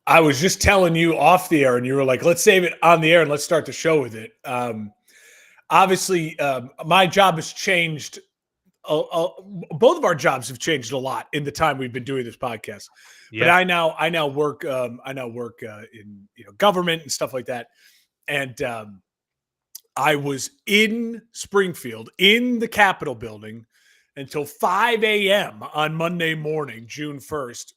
I was just telling you off the air, and you were like, "Let's save it on the air and let's start the show with it." Obviously, my job has changed. Both of our jobs have changed a lot in the time we've been doing this podcast. But Yeah. I now work in government and stuff like that. And I was in Springfield in the Capitol building until 5 a.m. on Monday morning, June 1st,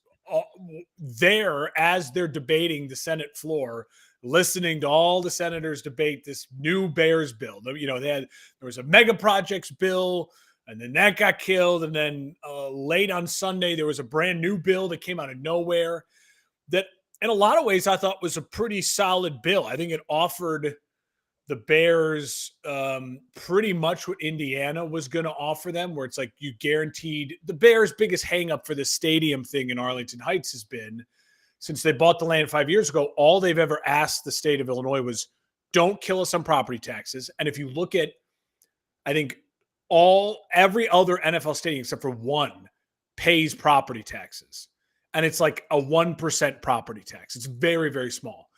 there as they're debating the Senate floor, listening to all the senators debate this new Bears bill. There was a mega projects bill, and then that got killed. And then late on Sunday, there was a brand new bill that came out of nowhere that in a lot of ways I thought was a pretty solid bill. I think it offered the Bears pretty much what Indiana was going to offer them, where it's like you guaranteed. The Bears' biggest hangup for the stadium thing in Arlington Heights has been, since they bought the land 5 years ago, all they've ever asked the state of Illinois was, don't kill us on property taxes. And if you look at, I think, every other NFL stadium except for one pays property taxes. And it's like a 1% property tax. It's very, very small.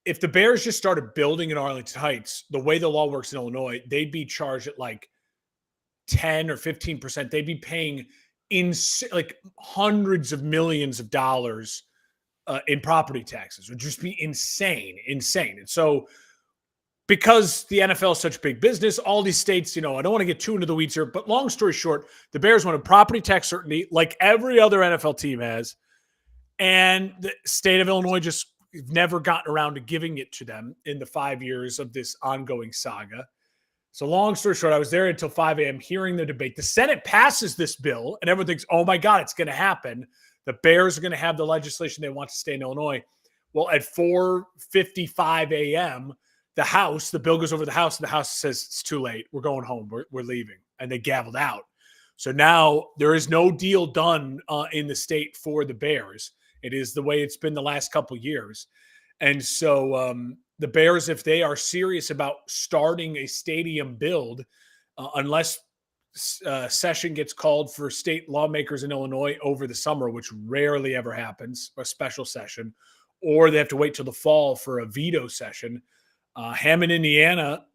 If the Bears just started building in Arlington Heights, the way the law works in Illinois, they'd be charged at like 10 or 15%. They'd be paying like hundreds of millions of dollars in property taxes. It would just be insane. And so because the NFL is such big business, all these states, I don't want to get too into the weeds here, but long story short, the Bears wanted property tax certainty like every other NFL team has. And the state of Illinois just never gotten around to giving it to them in the 5 years of this ongoing saga. So long story short, I was there until 5 a.m. hearing the debate. The Senate passes this bill, and everyone thinks, oh my God, it's going to happen. The Bears are going to have the legislation they want to stay in Illinois. Well, at 4:55 a.m., the bill goes over the House, and the House says, it's too late. We're going home. We're leaving. And they gavelled out. So now there is no deal done in the state for the Bears. It is the way it's been the last couple of years. And so the Bears, if they are serious about starting a stadium build, unless session gets called for state lawmakers in Illinois over the summer, which rarely ever happens, a special session, or they have to wait till the fall for a veto session, Hammond, Indiana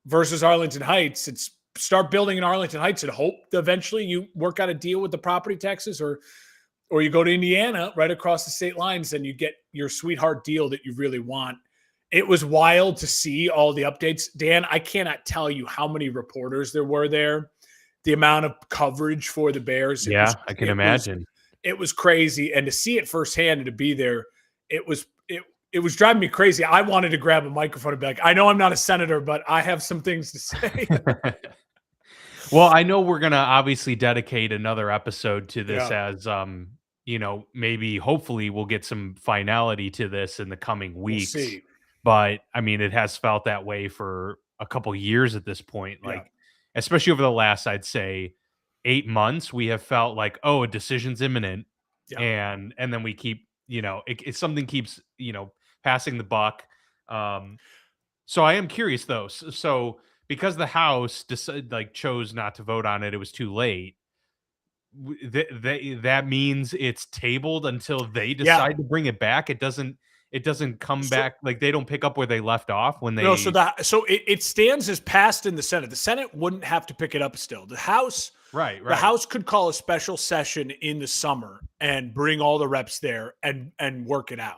versus Arlington Heights, it's start building in Arlington Heights and hope that eventually you work out a deal with the property taxes, or you go to Indiana right across the state lines and you get your sweetheart deal that you really want. It was wild to see all the updates. Dan, I cannot tell you how many reporters there were there, the amount of coverage for the Bears. I can imagine. It was crazy. And to see it firsthand and to be there, it was driving me crazy. I wanted to grab a microphone and be like, I know I'm not a senator, but I have some things to say. Well, I know we're going to obviously dedicate another episode to this as, maybe hopefully we'll get some finality to this in the coming weeks. We'll see. But I mean, it has felt that way for a couple years at this point. Like, especially over the last, I'd say 8 months, we have felt like, oh, a decision's imminent. Yeah. And then we keep, it something keeps, passing the buck. So I am curious though. So because the House chose not to vote on it, it was too late. That means it's tabled until they decide to bring it back. It doesn't come back. Like they don't pick up where they left off when they. No, so it stands as passed in the Senate. The Senate wouldn't have to pick it up still. The House, right. The House could call a special session in the summer and bring all the reps there and work it out.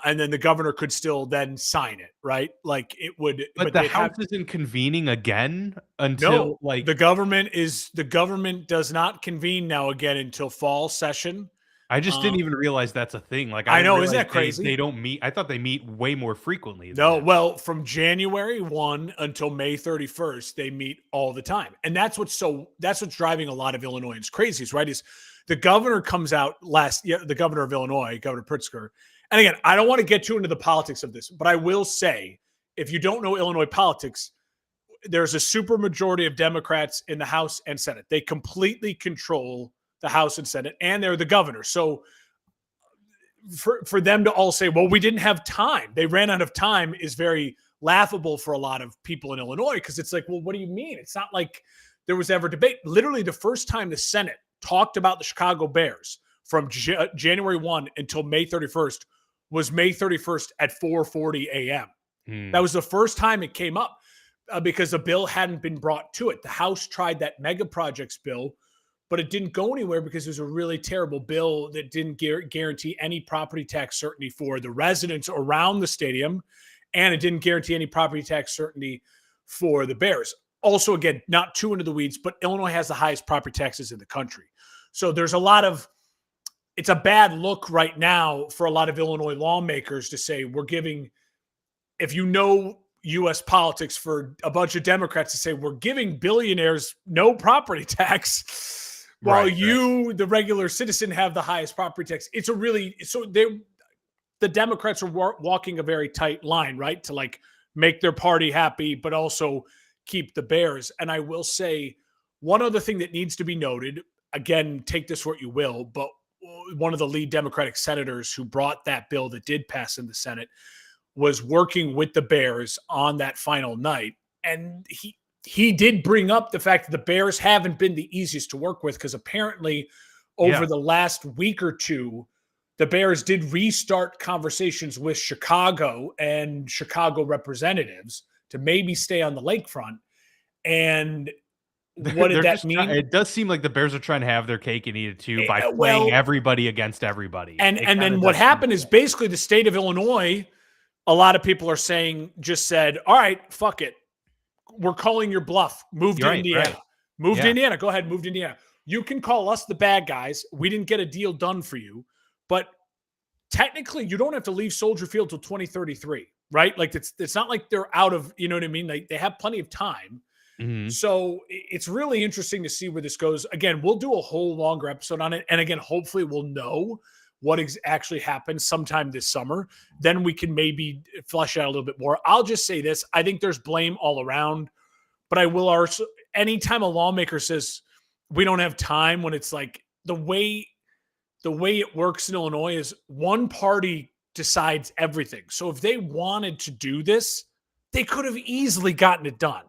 And then the governor could still then sign it, right? Like it would. But the House isn't convening again until the government does not convene now again until fall session. I just didn't even realize that's a thing. Like I know, isn't that crazy? They don't meet. I thought they meet way more frequently. Well, from January 1 until May 31st, they meet all the time, and that's what's driving a lot of Illinoisans crazy, right? Is the governor comes out the governor of Illinois, Governor Pritzker. And again, I don't want to get too into the politics of this, but I will say, if you don't know Illinois politics, there's a supermajority of Democrats in the House and Senate. They completely control the House and Senate, and they're the governor. So for them to all say, well, we didn't have time, they ran out of time, is very laughable for a lot of people in Illinois, because it's like, well, what do you mean? It's not like there was ever debate. Literally the first time the Senate talked about the Chicago Bears from January 1 until May 31st was May 31st at 4:40 a.m. That was the first time it came up because the bill hadn't been brought to it. The House tried that mega projects bill, but it didn't go anywhere because it was a really terrible bill that didn't guarantee any property tax certainty for the residents around the stadium, and it didn't guarantee any property tax certainty for the Bears. Also, again, not too into the weeds, but Illinois has the highest property taxes in the country. So there's a lot of, it's a bad look right now for a lot of Illinois lawmakers to say we're giving, if you know U.S. politics, for a bunch of Democrats to say we're giving billionaires no property tax while the regular citizen, have the highest property tax. It's a really, so the Democrats are walking a very tight line, right? To like make their party happy, but also keep the Bears. And I will say one other thing that needs to be noted, again, take this what you will, but one of the lead Democratic senators who brought that bill that did pass in the Senate was working with the Bears on that final night. And he did bring up the fact that the Bears haven't been the easiest to work with, because apparently over the last week or two, the Bears did restart conversations with Chicago and Chicago representatives to maybe stay on the lakefront. And what did that mean? It does seem like the Bears are trying to have their cake and eat it too by playing everybody against everybody. And then what happened is basically the state of Illinois, a lot of people are saying, just said, all right, fuck it. We're calling your bluff. Move to Indiana. Move to Indiana. Go ahead, move to Indiana. You can call us the bad guys. We didn't get a deal done for you. But technically, you don't have to leave Soldier Field till 2033, right? Like it's not like they're out of, you know what I mean? Like they have plenty of time. So it's really interesting to see where this goes. Again, we'll do a whole longer episode on it. And again, hopefully we'll know what actually happened sometime this summer. Then we can maybe flesh out a little bit more. I'll just say this. I think there's blame all around, but I will also, anytime a lawmaker says we don't have time, when it's like the way it works in Illinois is one party decides everything. So if they wanted to do this, they could have easily gotten it done,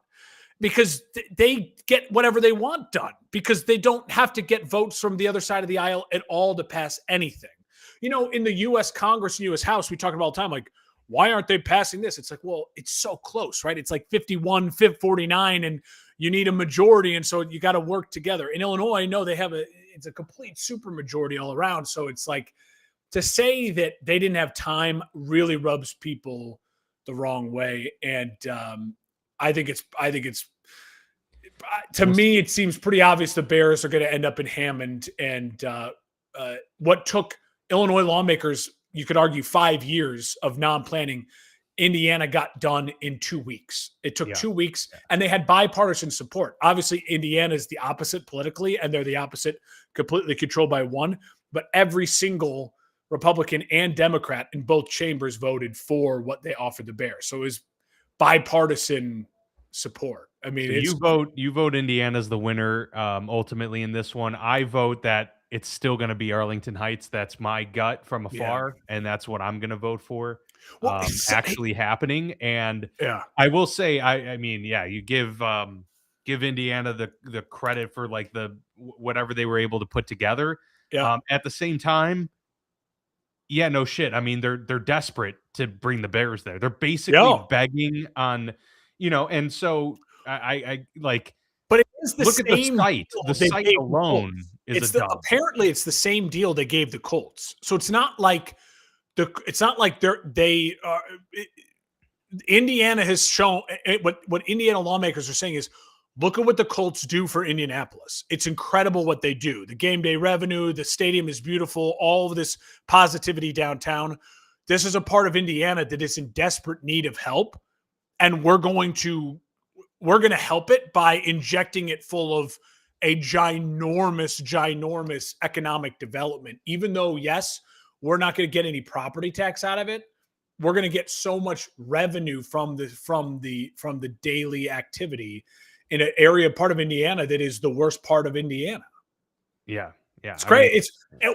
because they get whatever they want done, because they don't have to get votes from the other side of the aisle at all to pass anything. You know, in the U.S. Congress and U.S. House, we talk about all the time, like, why aren't they passing this? It's like, well, it's so close, right? It's like 51-49, and you need a majority, and so you got to work together. In Illinois, no, it's a complete super majority all around. So it's like, to say that they didn't have time really rubs people the wrong way. And I think it's to me, it seems pretty obvious the Bears are going to end up in Hammond. And what took Illinois lawmakers, you could argue, 5 years of non-planning, Indiana got done in 2 weeks. It took 2 weeks, and they had bipartisan support. Obviously, Indiana is the opposite politically, and they're the opposite, completely controlled by one. But every single Republican and Democrat in both chambers voted for what they offered the Bears. So it was bipartisan support. I mean, so you vote Indiana's the winner ultimately in this one. I vote that it's still going to be Arlington Heights. That's my gut from afar, and that's what I'm going to vote for. Well, actually happening. And I will say, I mean, you give Indiana the credit for like whatever they were able to put together. At the same time, no shit. I mean, they're desperate to bring the Bears there. They're basically begging on, and so I like. But it is the look same at the site. The site alone is a dub. Apparently, it's the same deal they gave the Colts. So it's not like Indiana has shown what Indiana lawmakers are saying is, look at what the Colts do for Indianapolis. It's incredible what they do. The game day revenue, the stadium is beautiful, all of this positivity downtown. This is a part of Indiana that is in desperate need of help, and we're going to help it by injecting it full of a ginormous economic development. Even though, yes, we're not going to get any property tax out of it, we're going to get so much revenue from the daily activity in an area, part of Indiana that is the worst part of Indiana. Yeah. Yeah, It's I mean,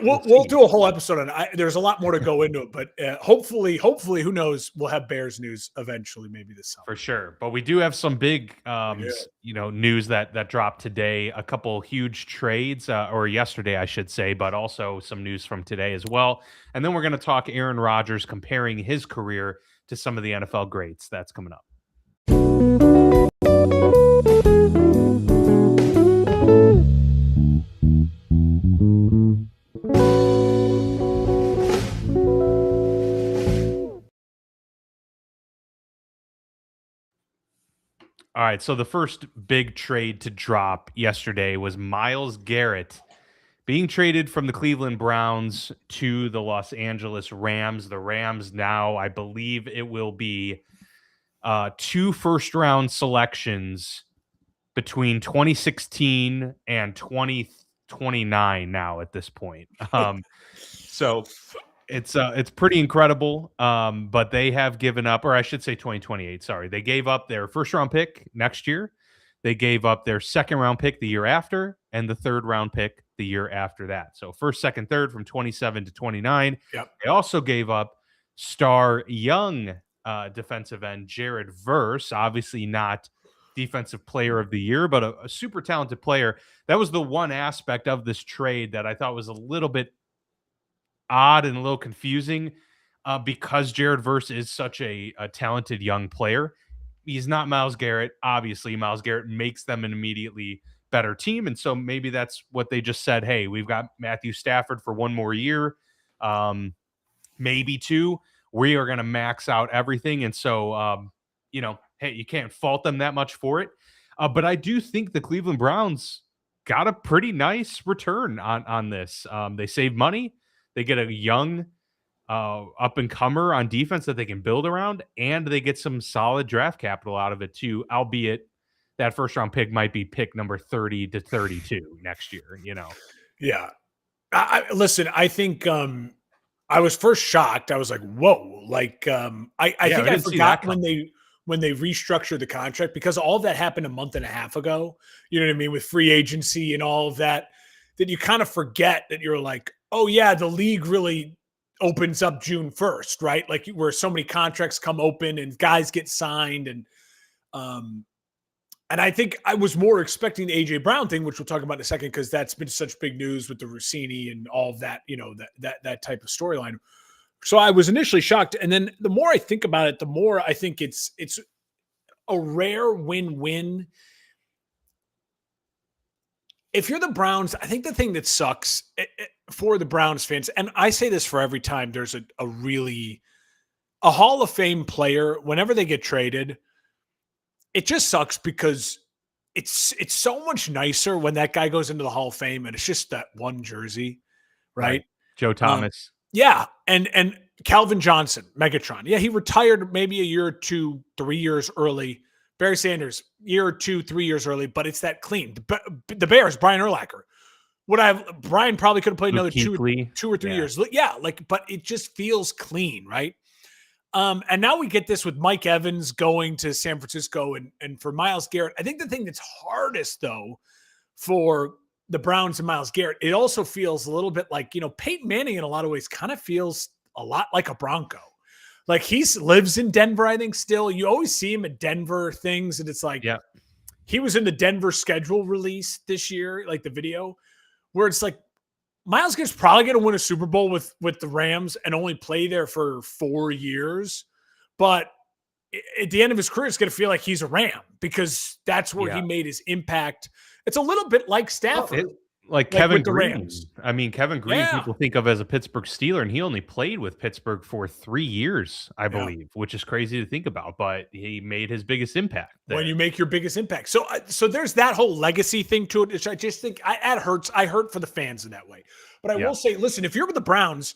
great. We'll do a whole episode on it. There's a lot more to go into it, but hopefully, who knows? We'll have Bears news eventually, maybe this summer. For sure. But we do have some big, news that dropped today. A couple huge trades, or yesterday, I should say, but also some news from today as well. And then we're going to talk Aaron Rodgers comparing his career to some of the NFL greats. That's coming up. All right, so the first big trade to drop yesterday was Myles Garrett being traded from the Cleveland Browns to the Los Angeles Rams. The Rams now, I believe it will be 2 first-round selections between 2016 and 2029 now at this point. So it's pretty incredible. But they have given up, or I should say 2028. Sorry. They gave up their first round pick next year. They gave up their second round pick the year after, and the third round pick the year after that. So first, second, third from 27 to 29. Yep. They also gave up star young defensive end Jared Verse, obviously not defensive player of the year, but a super talented player. That was the one aspect of this trade that I thought was a little bit odd and a little confusing, because Jared Verse is such a talented young player. He's not Myles Garrett. Obviously, Myles Garrett makes them an immediately better team. And so maybe that's what they just said. Hey, we've got Matthew Stafford for one more year, maybe 2. We are going to max out everything. And so, hey, you can't fault them that much for it. But I do think the Cleveland Browns got a pretty nice return on this. They save money. They get a young up-and-comer on defense that they can build around, and they get some solid draft capital out of it too, albeit that first-round pick might be pick number 30 to 32 next year, Yeah. Listen, I think I was first shocked. I was like, whoa. Like, I think I forgot when they restructured the contract, because all of that happened a month and a half ago, you know what I mean, with free agency and all of that you kind of forget that you're like, oh yeah, the league really opens up June 1st, right? Like, where so many contracts come open and guys get signed. And I think I was more expecting the A.J. Brown thing, which we'll talk about in a second, because that's been such big news with the Rossini and all of that, that type of storyline. So I was initially shocked. And then the more I think about it, the more I think it's a rare win-win. If you're the Browns, I think the thing that sucks for the Browns fans, and I say this for every time there's a Hall of Fame player, whenever they get traded, it just sucks, because it's so much nicer when that guy goes into the Hall of Fame and it's just that one jersey, right? Joe Thomas. Yeah. And Calvin Johnson, Megatron. Yeah, he retired maybe a year or 2, 3 years early. Barry Sanders, year or 2, 3 years early, but it's that clean. The Bears, Brian Urlacher. Brian probably could have played another 2 or 3 years. Yeah, but it just feels clean, right? And now we get this with Mike Evans going to San Francisco and for Myles Garrett. I think the thing that's hardest, though, for the Browns and Myles Garrett, it also feels a little bit like, Peyton Manning in a lot of ways kind of feels a lot like a Bronco. Like, he lives in Denver, I think, still. You always see him at Denver things, and it's like, yeah, he was in the Denver schedule release this year, like the video, where it's like, Myles Garrett's probably going to win a Super Bowl with the Rams and only play there for 4 years. But at the end of his career, it's going to feel like he's a Ram, because that's where he made his impact. It's a little bit like Stafford. Like Kevin Green. I mean, Kevin Green, people think of as a Pittsburgh Steeler, and he only played with Pittsburgh for 3 years, I believe, which is crazy to think about, but he made his biggest impact there. When you make your biggest impact. So there's that whole legacy thing to it, which I just think that hurts. I hurt for the fans in that way. But I will say, listen, if you're with the Browns,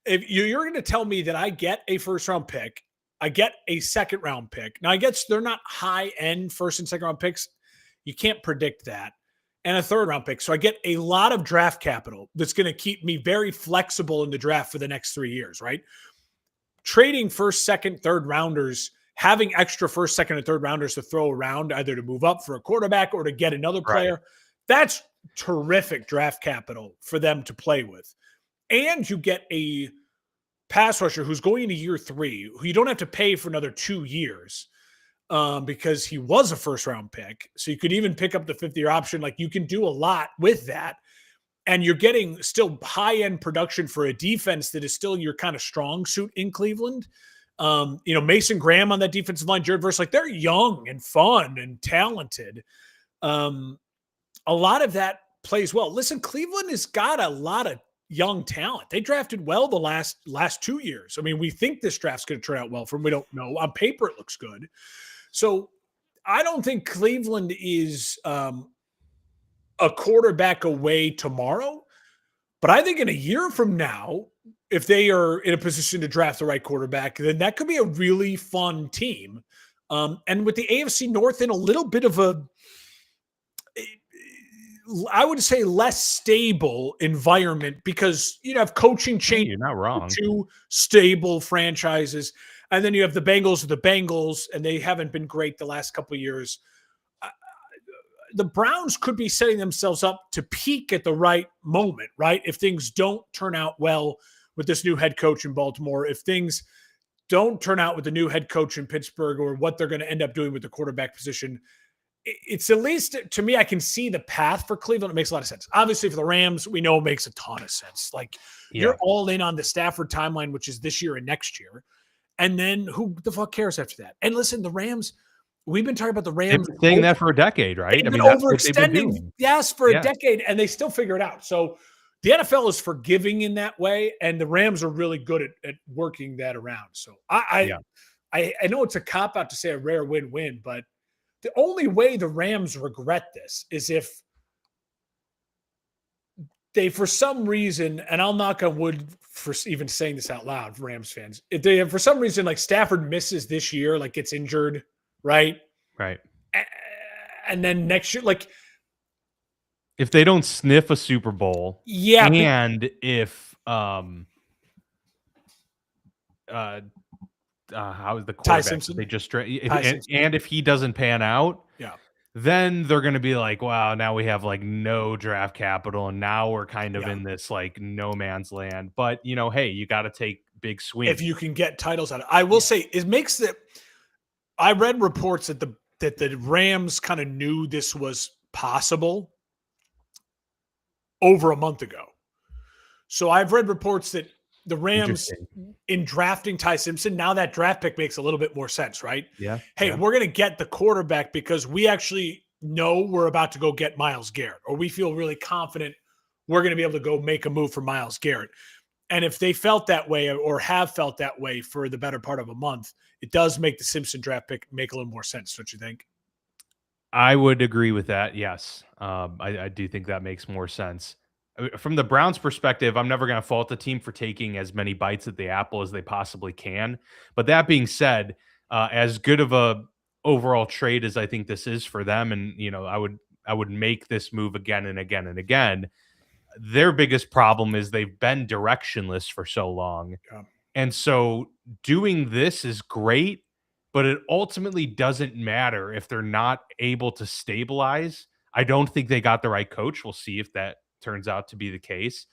if you're going to tell me that I get a first-round pick, I get a second-round pick. Now, I guess they're not high-end first- and second-round picks. You can't predict that. And a third-round pick. So I get a lot of draft capital that's going to keep me very flexible in the draft for the next 3 years, right? Trading first, second, third rounders, having extra first, second, and third rounders to throw around, either to move up for a quarterback or to get another player, that's terrific draft capital for them to play with. And you get a pass rusher who's going into year 3, who you don't have to pay for another 2 years because he was a first-round pick. So you could even pick up the 5th-year option. Like, you can do a lot with that. And you're getting still high-end production for a defense that is still your kind of strong suit in Cleveland. Mason Graham on that defensive line, Jared Verse, like, they're young and fun and talented. A lot of that plays well. Listen, Cleveland has got a lot of young talent. They drafted well the last 2 years. I mean, we think this draft's going to turn out well for them. We don't know. On paper, it looks good. So I don't think Cleveland is a quarterback away tomorrow. But I think in a year from now, if they are in a position to draft the right quarterback, then that could be a really fun team. And with the AFC North in a little bit of I would say less stable environment, because you have coaching change. You're not wrong. 2 stable franchises. And then you have the Bengals, and they haven't been great the last couple of years. The Browns could be setting themselves up to peak at the right moment, right? If things don't turn out well with this new head coach in Baltimore, if things don't turn out with the new head coach in Pittsburgh, or what they're going to end up doing with the quarterback position, it's at least, to me, I can see the path for Cleveland. It makes a lot of sense. Obviously, for the Rams, we know it makes a ton of sense. Like, you're all in on the Stafford timeline, which is this year and next year. And then who the fuck cares after that? And listen, the Rams, we've been talking about the Rams. They've been saying that for a decade, right? I mean, that's what they've been doing. Yes, for a decade, and they still figure it out. So the NFL is forgiving in that way, and the Rams are really good at working that around. So I know it's a cop-out to say a rare win-win, but the only way the Rams regret this is if they, for some reason, and I'll knock on wood for even saying this out loud, Rams fans, if they, for some reason, like, Stafford misses this year, like, gets injured, right? Right. And then next year, like, if they don't sniff a Super Bowl, and if how is the quarterback? Ty Simpson? They just and if he doesn't pan out, then they're going to be like, wow, now we have like no draft capital, and now we're kind of in this like no man's land. But hey, you got to take big swings if you can get titles out of it. I will say it makes it. I read reports that the Rams kind of knew this was possible over a month ago. So I've read reports that the Rams, in drafting Ty Simpson, now that draft pick makes a little bit more sense, right? Yeah. Hey, we're going to get the quarterback because we actually know we're about to go get Myles Garrett, or we feel really confident we're going to be able to go make a move for Myles Garrett. And if they felt that way, or have felt that way for the better part of a month, it does make the Simpson draft pick make a little more sense, don't you think? I would agree with that. Yes. I do think that makes more sense. From the Browns' perspective, I'm never going to fault the team for taking as many bites at the apple as they possibly can. But that being said, as good of a overall trade as I think this is for them, and I would make this move again and again and again. Their biggest problem is they've been directionless for so long. Yeah. And so doing this is great, but it ultimately doesn't matter if they're not able to stabilize. I don't think they got the right coach. We'll see if that turns out to be the case.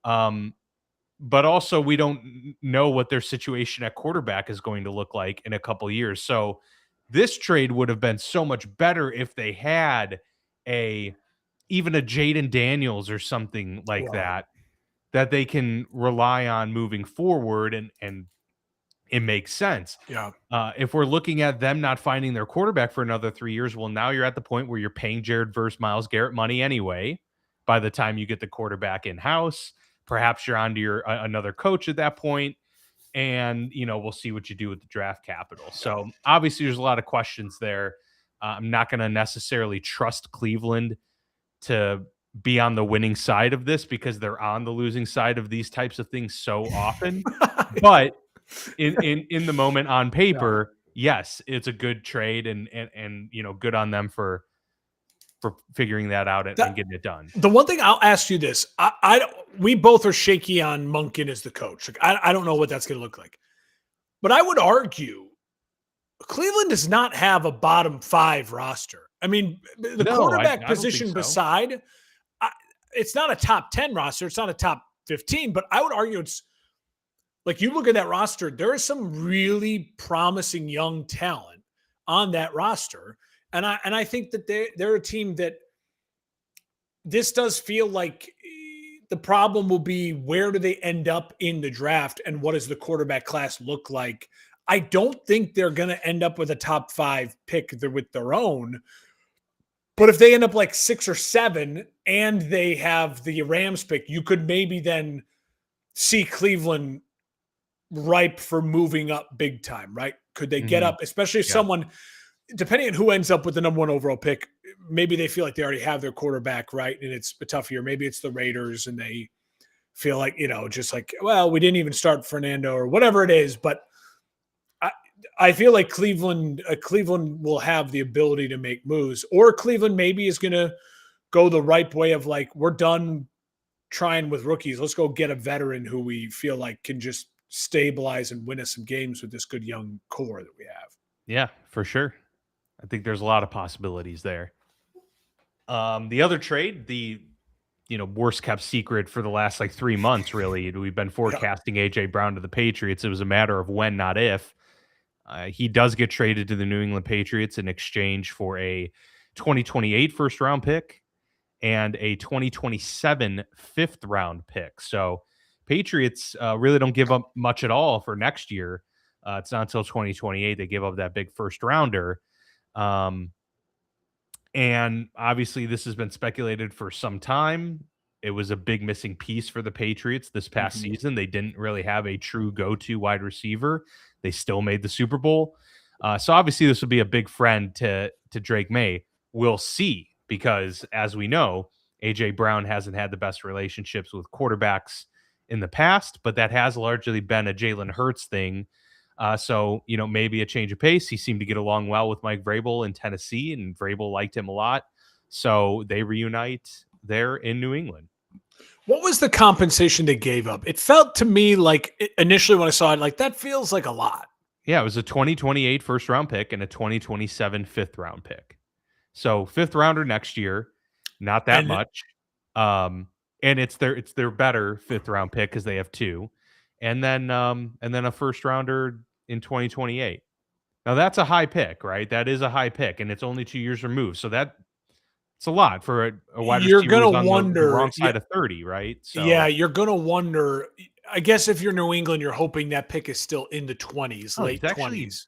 But also, we don't know what their situation at quarterback is going to look like in a couple of years. So this trade would have been so much better if they had even a Jaden Daniels or something like that they can rely on moving forward, and it makes sense. Yeah. If we're looking at them not finding their quarterback for another 3 years, well, now you're at the point where you're paying Jared versus Myles Garrett money anyway. By the time you get the quarterback in house, perhaps you're onto your another coach at that point, and we'll see what you do with the draft capital. So obviously, there's a lot of questions there. I'm not going to necessarily trust Cleveland to be on the winning side of this, because they're on the losing side of these types of things so often. But in the moment, on paper, yes, it's a good trade, and good on them for figuring that out and getting it done. The one thing I'll ask you this, we both are shaky on Monken as the coach. Like, I don't know what that's going to look like, but I would argue Cleveland does not have a bottom 5 roster. I mean, the quarterback position beside, it's not a top 10 roster. It's not a top 15, but I would argue it's like you look at that roster, there is some really promising young talent on that roster. And I think that they're a team that this does feel like the problem will be where do they end up in the draft and what does the quarterback class look like? I don't think they're going to end up with a top 5 pick with their own. But if they end up like 6 or 7 and they have the Rams pick, you could maybe then see Cleveland ripe for moving up big time, right? Could they get up, especially if someone, depending on who ends up with the number 1 overall pick, maybe they feel like they already have their quarterback, right? And it's a tough year. Maybe it's the Raiders and they feel like, just like, well, we didn't even start Fernando or whatever it is. But I feel like Cleveland will have the ability to make moves, or Cleveland maybe is going to go the ripe way of like, we're done trying with rookies. Let's go get a veteran who we feel like can just stabilize and win us some games with this good young core that we have. Yeah, for sure. I think there's a lot of possibilities there. The other trade, the worst kept secret for the last like 3 months, really. We've been forecasting A.J. Brown to the Patriots. It was a matter of when, not if. He does get traded to the New England Patriots in exchange for a 2028 first round pick and a 2027 fifth round pick. So Patriots really don't give up much at all for next year. It's not until 2028 they give up that big first rounder. And obviously this has been speculated for some time. It was a big missing piece for the Patriots this past season. They didn't really have a true go-to wide receiver. They still made the Super Bowl. So obviously this would be a big friend to Drake May. We'll see, because as we know, A.J. Brown hasn't had the best relationships with quarterbacks in the past, but that has largely been a Jalen Hurts thing. So, maybe a change of pace. He seemed to get along well with Mike Vrabel in Tennessee, and Vrabel liked him a lot. So they reunite there in New England. What was the compensation they gave up? It felt to me like initially when I saw it, like that feels like a lot. Yeah, it was a 2028 first round pick and a 2027 fifth round pick. So fifth rounder next year, not that much. And it's their better fifth round pick because they have 2. And then a first rounder in 2028. Now that's a high pick, right? That is a high pick, and it's only 2 years removed. So it's a lot for a wide receiver who's on the wrong side of 30, right? So yeah, you're gonna wonder. I guess if you're New England, you're hoping that pick is still in the 20s, late 20s.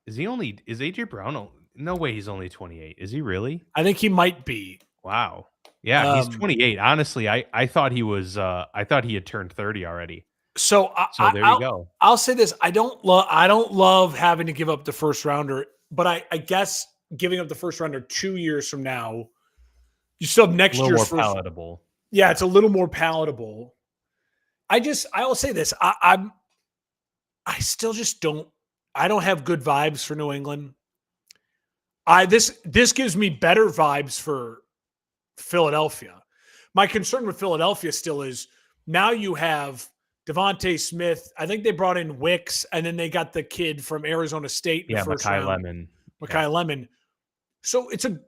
Is A.J. Brown? No way, he's only 28. Is he really? I think he might be. Wow. Yeah, he's 28. Honestly, I thought he was. I thought he had turned 30 already. So there you go. I'll say this: I don't love having to give up the first rounder, but I guess giving up the first rounder 2 years from now, you still have next year's first. Palatable. Yeah, it's a little more palatable. I will say this: I still just don't. I don't have good vibes for New England. This gives me better vibes for Philadelphia. My concern with Philadelphia still is now you have Devontae Smith. I think they brought in Wicks, and then they got the kid from Arizona State in the first round. Makai Lemon. So it's an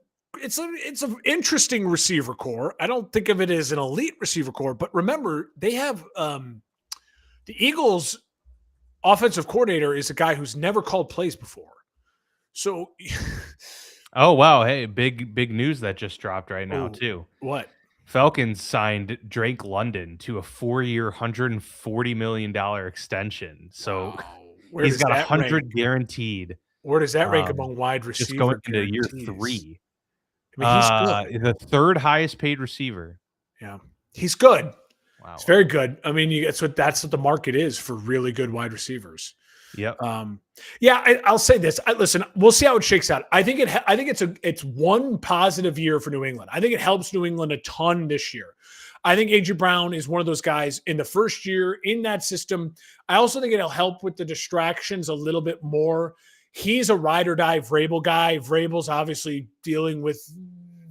interesting receiver core. I don't think of it as an elite receiver core, but remember they have the Eagles' offensive coordinator is a guy who's never called plays before. So, oh wow! Hey, big news that just dropped right now too. What? Falcons signed Drake London to a 4-year, $140 million extension. So he's got 100 guaranteed. Where does that rank among wide receivers? Just going into year 3. I mean, he's good. The third highest paid receiver. Yeah, he's good. Wow, it's very good. I mean, that's what the market is for really good wide receivers. Yep. I'll say this. Listen, we'll see how it shakes out. I think it's one positive year for New England. I think it helps New England a ton this year. I think A.J. Brown is one of those guys in the first year in that system. I also think it'll help with the distractions a little bit more. He's a ride or die Vrabel guy. Vrabel's obviously dealing with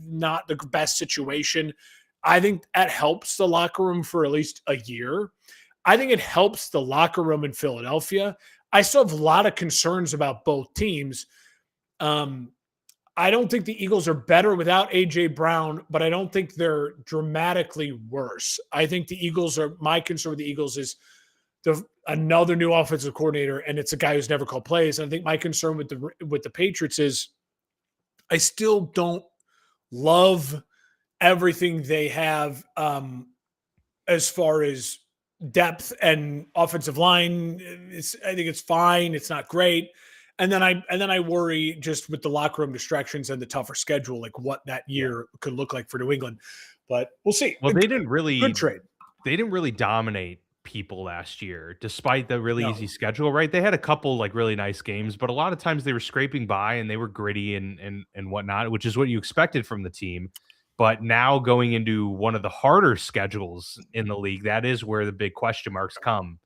not the best situation. I think that helps the locker room for at least a year. I think it helps the locker room in Philadelphia. I still have a lot of concerns about both teams. I I don't think the Eagles are better without A.J. Brown, but I don't think they're dramatically worse. I think my concern with the Eagles is another new offensive coordinator, and it's a guy who's never called plays. And I think my concern with the Patriots is I still don't love everything they have as far as depth and offensive line. I think it's fine. It's not great. And then I worry just with the locker room distractions and the tougher schedule, like what that year could look like for New England. But we'll see. Well, they didn't really good trade. They didn't really dominate people last year, despite the really easy schedule, right? They had a couple like really nice games, but a lot of times they were scraping by and they were gritty and whatnot, which is what you expected from the team. But now going into one of the harder schedules in the league, that is where the big question marks come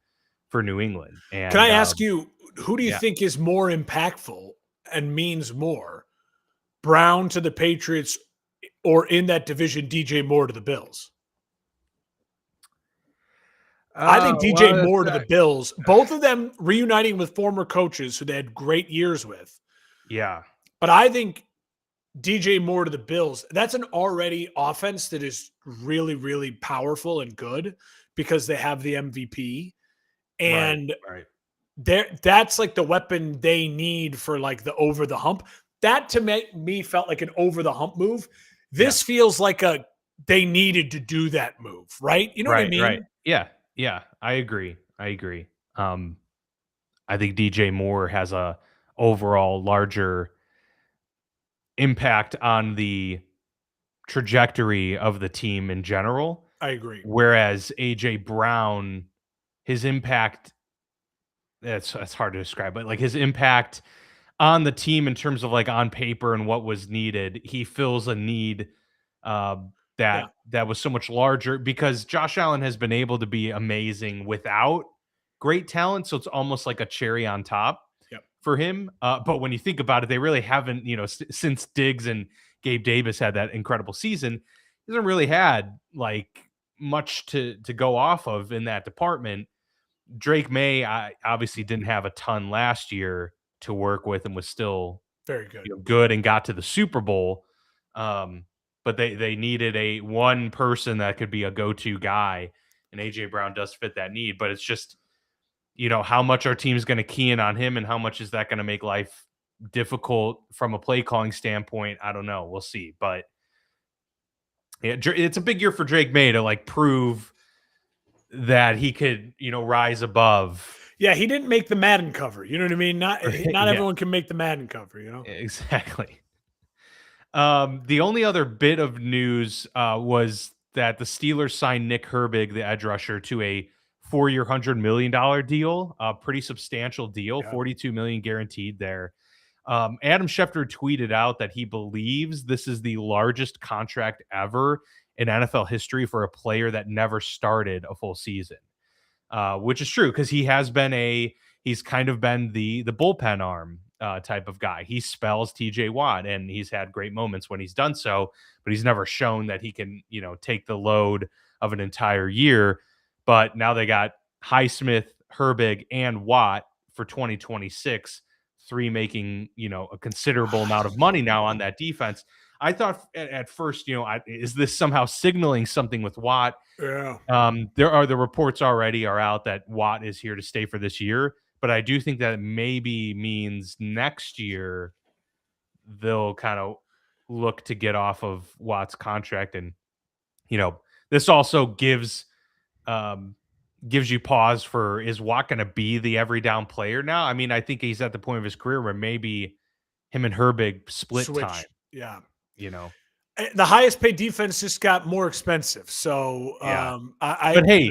for New England. And can I ask you, who do you think is more impactful and means more? Brown to the Patriots, or in that division, DJ Moore to the Bills? I think DJ Moore to the Bills, both of them reuniting with former coaches who they had great years with. Yeah. But I think DJ Moore to the Bills, that's an already offense that is really, really powerful and good because they have the MVP. And that's like the weapon they need for like the over the hump. That to me felt like an over the hump move. This feels like they needed to do that move, right? You know what I mean? Right. Yeah, I agree. I think DJ Moore has a overall larger impact on the trajectory of the team in general. I agree. Whereas AJ Brown, his impact, that's hard to describe, but like his impact on the team in terms of like on paper and what was needed, he fills a need that was so much larger because Josh Allen has been able to be amazing without great talent. So it's almost like a cherry on top for him. But when you think about it, they really haven't, since Diggs and Gabe Davis had that incredible season, he hasn't really had like much to go off of in that department. Drake May obviously didn't have a ton last year to work with and was still very good, good and got to the Super Bowl. But they needed one person that could be a go-to guy, and AJ Brown does fit that need. But it's just, how much our team's going to key in on him and how much is that going to make life difficult from a play calling standpoint? I don't know. We'll see. But it's a big year for Drake May to like prove that he could, rise above. Yeah, he didn't make the Madden cover. You know what I mean? Not everyone can make the Madden cover, Exactly. The only other bit of news was that the Steelers signed Nick Herbig, the edge rusher, to a 4-year, $100 million deal. A pretty substantial deal, $42 million guaranteed there. Adam Schefter tweeted out that he believes this is the largest contract ever in NFL history for a player that never started a full season, which is true because he's kind of been the bullpen arm type of guy. He spells TJ Watt, and he's had great moments when he's done so, but he's never shown that he can, take the load of an entire year. But now they got Highsmith, Herbig, and Watt for 2026, three making, a considerable amount of money now on that defense. I thought at first, is this somehow signaling something with Watt? Yeah. The reports already are out that Watt is here to stay for this year, but I do think that maybe means next year they'll kind of look to get off of Watt's contract. And, this also gives you pause for, is Watt going to be the every down player now? I mean, I think he's at the point of his career where maybe him and Herbig split time. Yeah. The highest paid defense just got more expensive. So, but hey,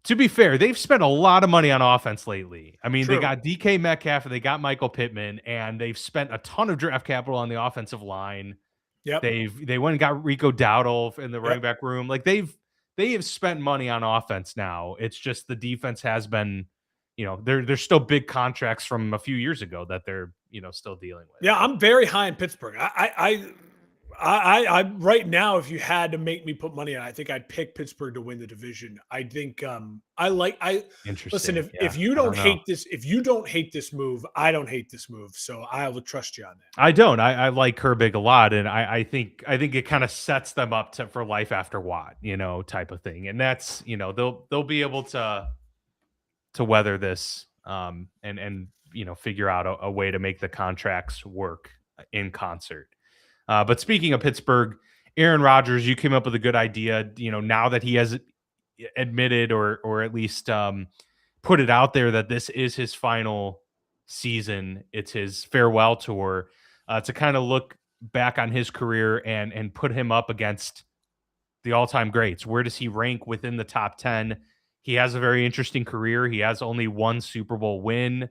to be fair, they've spent a lot of money on offense lately. I mean, They got DK Metcalf, they got Michael Pittman, and they've spent a ton of draft capital on the offensive line. Yep. They went and got Rico Dowdle in the running back room. Like they have spent money on offense now. It's just the defense has been, there's still big contracts from a few years ago that they're, still dealing with. Yeah, I'm very high in Pittsburgh. I right now, if you had to make me put money on, I think I'd pick Pittsburgh to win the division. I think I listen, Interesting. if Yeah. you I don't don't know. hate this, if you don't hate this move, I don't hate this move. So I will trust you on that. I don't. I like Herbig a lot, and I think it kind of sets them up for life after Watt, type of thing. And that's they'll be able to weather this, and figure out a way to make the contracts work in concert. But speaking of Pittsburgh, Aaron Rodgers, you came up with a good idea. Now that he has admitted or at least put it out there that this is his final season, it's his farewell tour, to kind of look back on his career and put him up against the all-time greats. Where does he rank within the top 10? He has a very interesting career. He has only one Super Bowl win.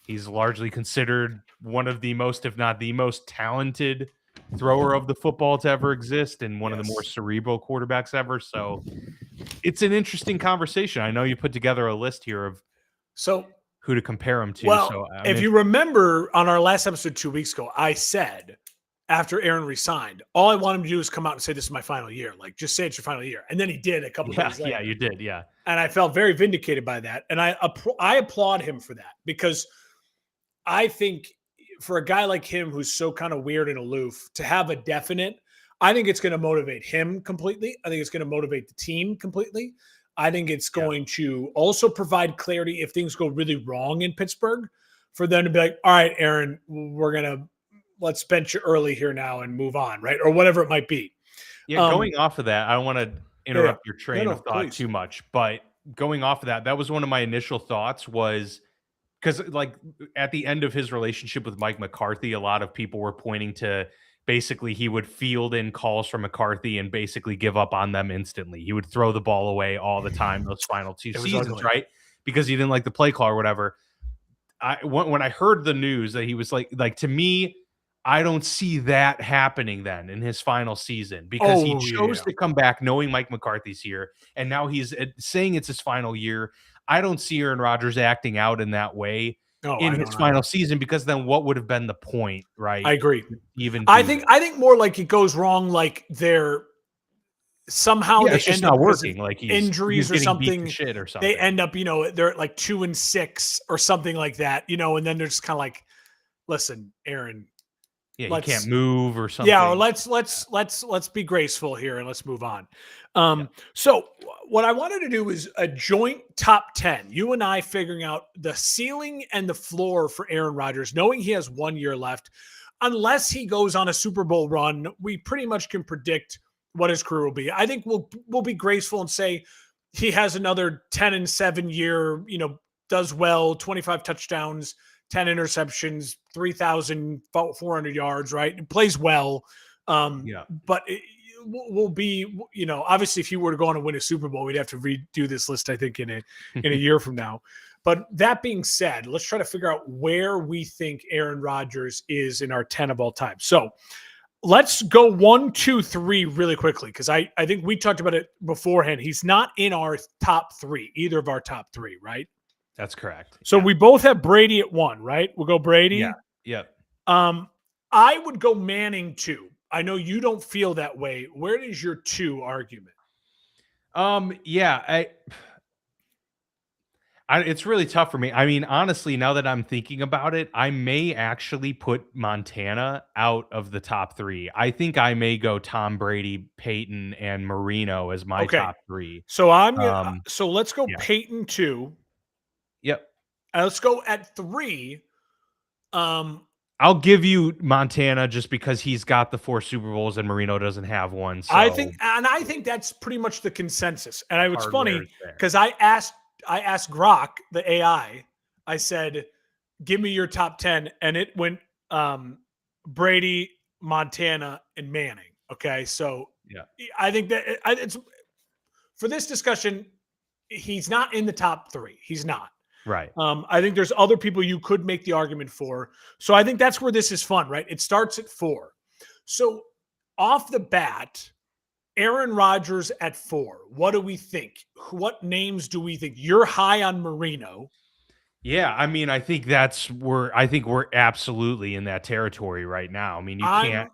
He's largely considered one of the most, if not the most talented thrower of the football to ever exist, and one of the more cerebral quarterbacks ever. So it's an interesting conversation. I know you put together a list here of who to compare him to. Well, so if you remember on our last episode 2 weeks ago, I said after Aaron resigned, all I want him to do is come out and say, this is my final year. Like, just say it's your final year. And then he did a couple days later. Yeah, you did. Yeah. And I felt very vindicated by that. And I applaud him for that, because I think for a guy like him, who's so kind of weird and aloof, to have a definite, I think it's going to motivate him completely. I think it's going to motivate the team completely. I think it's going to also provide clarity if things go really wrong in Pittsburgh, for them to be like, all right, Aaron, let's bench you early here now and move on, right? Or whatever it might be. Yeah, going off of that, I don't want to interrupt your train of thought too much, but going off of that, that was one of my initial thoughts, was because like at the end of his relationship with Mike McCarthy, a lot of people were pointing to basically he would field in calls from McCarthy and basically give up on them instantly. He would throw the ball away all the time those final two seasons, right? Because he didn't like the play call or whatever. When I heard the news that he was like to me, I don't see that happening then in his final season, because he chose to come back knowing Mike McCarthy's here, and now he's saying it's his final year. I don't see Aaron Rodgers acting out in that way in his final season, because then what would have been the point, right? I agree. I think more like it goes wrong, like they're somehow it's just not working, like injuries or something. Shit or something. They end up, they're at like 2-6 or something like that, and then they're just kind of like, listen, Aaron. Yeah, you can't move or something. Yeah, or let's be graceful here and let's move on. So what I wanted to do is a joint top 10. You and I figuring out the ceiling and the floor for Aaron Rodgers, knowing he has 1 year left. Unless he goes on a Super Bowl run, we pretty much can predict what his career will be. I think we'll be graceful and say he has another 10-7 year, does well, 25 touchdowns, 10 interceptions, 3,400 yards, right? It plays well. But we'll be, obviously if he were to go on and win a Super Bowl, we'd have to redo this list, I think, in a year from now. But that being said, let's try to figure out where we think Aaron Rodgers is in our 10 of all time. So let's go 1, 2, 3 really quickly, because I think we talked about it beforehand. He's not in our top 3, either of our top 3, right? That's correct. So we both have Brady at 1, right? We'll go Brady. Yeah. Yep. I would go Manning 2. I know you don't feel that way. Where is your 2 argument? Yeah, it's really tough for me. I mean, honestly, now that I'm thinking about it, I may actually put Montana out of the top 3. I think I may go Tom Brady, Peyton, and Marino as my top 3. So so let's go Peyton 2. Yep. Let's go at 3. I'll give you Montana just because he's got the 4 Super Bowls and Marino doesn't have one. So. I think that's pretty much the consensus. And it's funny because I asked Grok, the AI, I said, give me your top 10. And it went Brady, Montana, and Manning. Okay. So I think that it's for this discussion, he's not in the top 3. He's not. Right. I think there's other people you could make the argument for. So I think that's where this is fun, right? It starts at 4. So off the bat, Aaron Rodgers at 4. What do we think? What names do we think? You're high on Marino. Yeah, I mean, I think we're absolutely in that territory right now. I mean, you can't.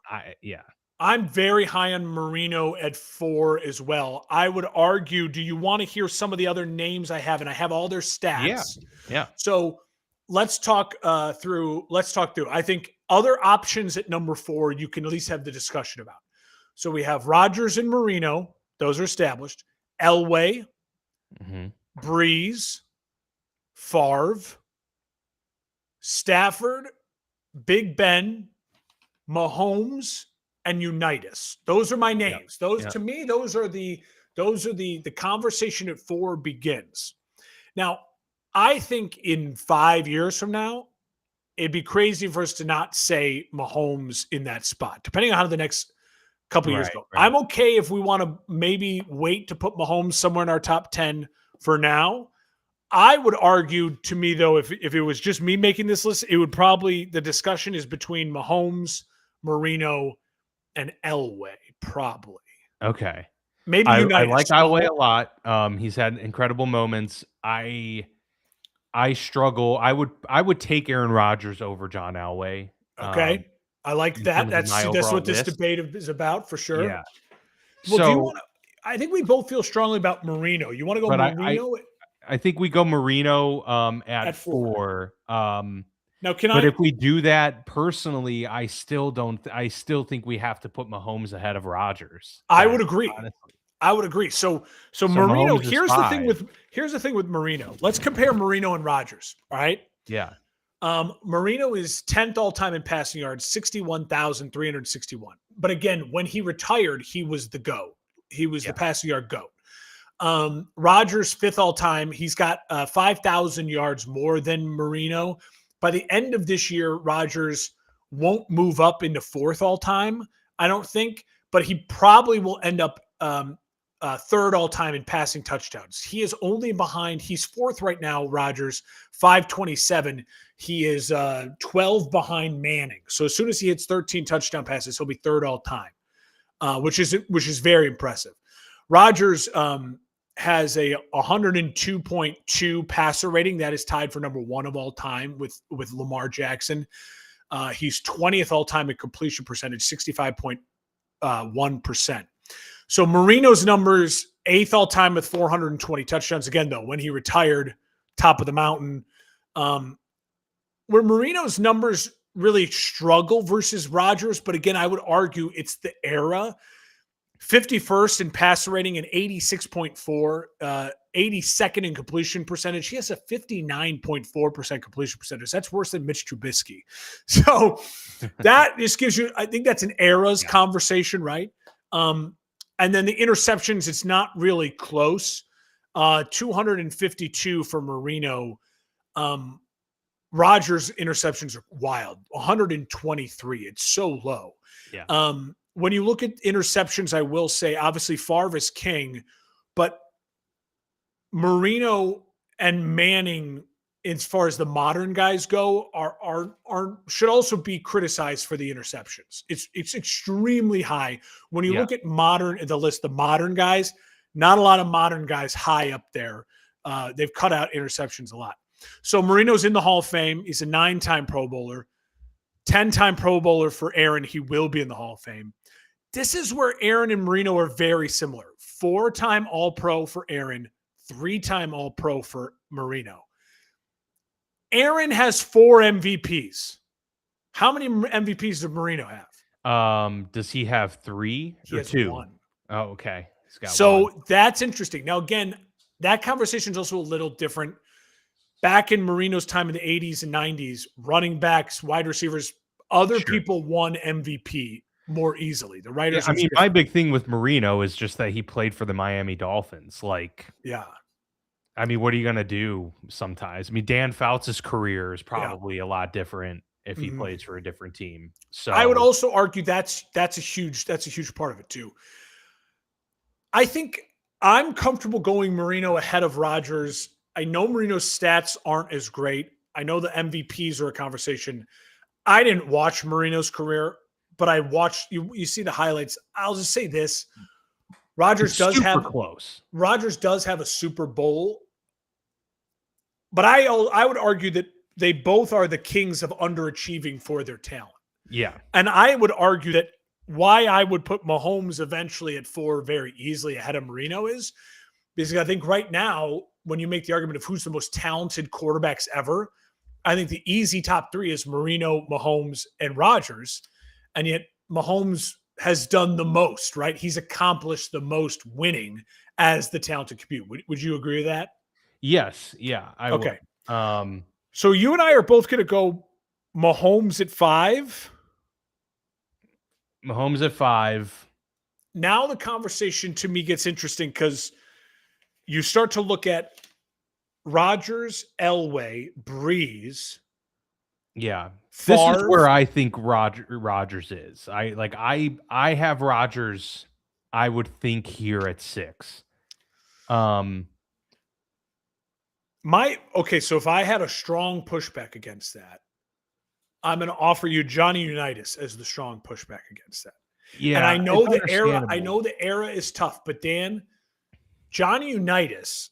I'm very high on Marino at 4 as well. I would argue, do you want to hear some of the other names I have? And I have all their Yeah. stats. Yeah. So let's talk through. I think other options at number 4 you can at least have the discussion about. So we have Rodgers and Marino. Those are established. Elway, Breeze, Favre, Stafford, Big Ben, Mahomes, and Unitas. Those are my names. Those to me, those are the conversation at 4 begins. Now, I think in 5 years from now, it'd be crazy for us to not say Mahomes in that spot, depending on how the next couple years go. Right. I'm okay if we want to maybe wait to put Mahomes somewhere in our top 10 for now. I would argue, to me, though, if it was just me making this list, it would probably, the discussion is between Mahomes, Marino, and Elway, probably. Okay. Maybe I Unitas. like Elway a lot. He's had incredible moments. I struggle. I would take Aaron Rodgers over John Elway. Okay. I like that. That's what this debate is about, for sure. Yeah. Well, do you want to? I think we both feel strongly about Marino. You want to go Marino? I think we go Marino at 4. Now, but if we do that, personally, I still think we have to put Mahomes ahead of Rodgers. I would agree. Honestly. I would agree. So Marino, here's the thing with Marino. Let's compare Marino and Rodgers. All right. Yeah. Marino is 10th all time in passing yards, 61,361. But again, when he retired, he was the GOAT. He was the passing yard GOAT. Rodgers, 5th all time. He's got 5,000 yards more than Marino. By the end of this year, Rodgers won't move up into 4th all time, I don't think, but he probably will end up 3rd all time in passing touchdowns. He is only behind. He's 4th right now, Rodgers, 527. He is 12 behind Manning. So as soon as he hits 13 touchdown passes, he'll be 3rd all time, which is very impressive. Rodgers has a 102.2 passer rating. That is tied for number 1 of all time with Lamar Jackson. He's 20th all time in completion percentage, 65.1%. So Marino's numbers, 8th all time with 420 touchdowns. Again, though, when he retired, top of the mountain. Where Marino's numbers really struggle versus Rodgers, but again, I would argue it's the era. 51st in passer rating and 86.4, 82nd in completion percentage. He has a 59.4% completion percentage. That's worse than Mitch Trubisky. So that just gives you, I think that's an era's conversation, right? And then the interceptions, it's not really close. 252 for Marino. Rodgers' interceptions are wild. 123. It's so low. Yeah. When you look at interceptions, I will say, obviously, Favre is king, but Marino and Manning, as far as the modern guys go, should also be criticized for the interceptions. It's extremely high. When you look at the list of modern guys, not a lot of modern guys high up there. They've cut out interceptions a lot. So Marino's in the Hall of Fame. He's a 9-time Pro Bowler, 10-time Pro Bowler for Aaron. He will be in the Hall of Fame. This is where Aaron and Marino are very similar. 4-time All-Pro for Aaron, 3-time All-Pro for Marino. Aaron has 4 MVPs. How many MVPs does Marino have? Does he have 3 or 2? 1. Oh, okay. He's got 1. That's interesting. Now, again, that conversation is also a little different. Back in Marino's time in the 80s and 90s, running backs, wide receivers, other people won MVP more easily. The writers. Yeah, I mean, my big thing with Marino is just that he played for the Miami Dolphins. Like, I mean, what are you going to do sometimes? I mean, Dan Fouts' career is probably a lot different if he plays for a different team. So I would also argue that's a huge part of it too. I think I'm comfortable going Marino ahead of Rodgers. I know Marino's stats aren't as great. I know the MVPs are a conversation. I didn't watch Marino's career, but I watched you see the highlights. I'll just say this. Rodgers does have a Super Bowl, but I would argue that they both are the kings of underachieving for their talent. Yeah. And I would argue that why I would put Mahomes eventually at 4 very easily ahead of Marino is because I think right now, when you make the argument of who's the most talented quarterbacks ever, I think the easy top 3 is Marino, Mahomes, and Rodgers. And yet Mahomes has done the most, right? He's accomplished the most winning as the talented QB. Would you agree with that? Yes. Yeah, I Okay. would. So you and I are both going to go Mahomes at 5. Mahomes at 5. Now the conversation to me gets interesting because you start to look at Rodgers, Elway, Breeze. Yeah. Favre. This is where I think Rodgers is. I have Rodgers, I would think, here at 6. So if I had a strong pushback against that, I'm going to offer you Johnny Unitas as the strong pushback against that. Yeah. And I know the era is tough, but Dan, Johnny Unitas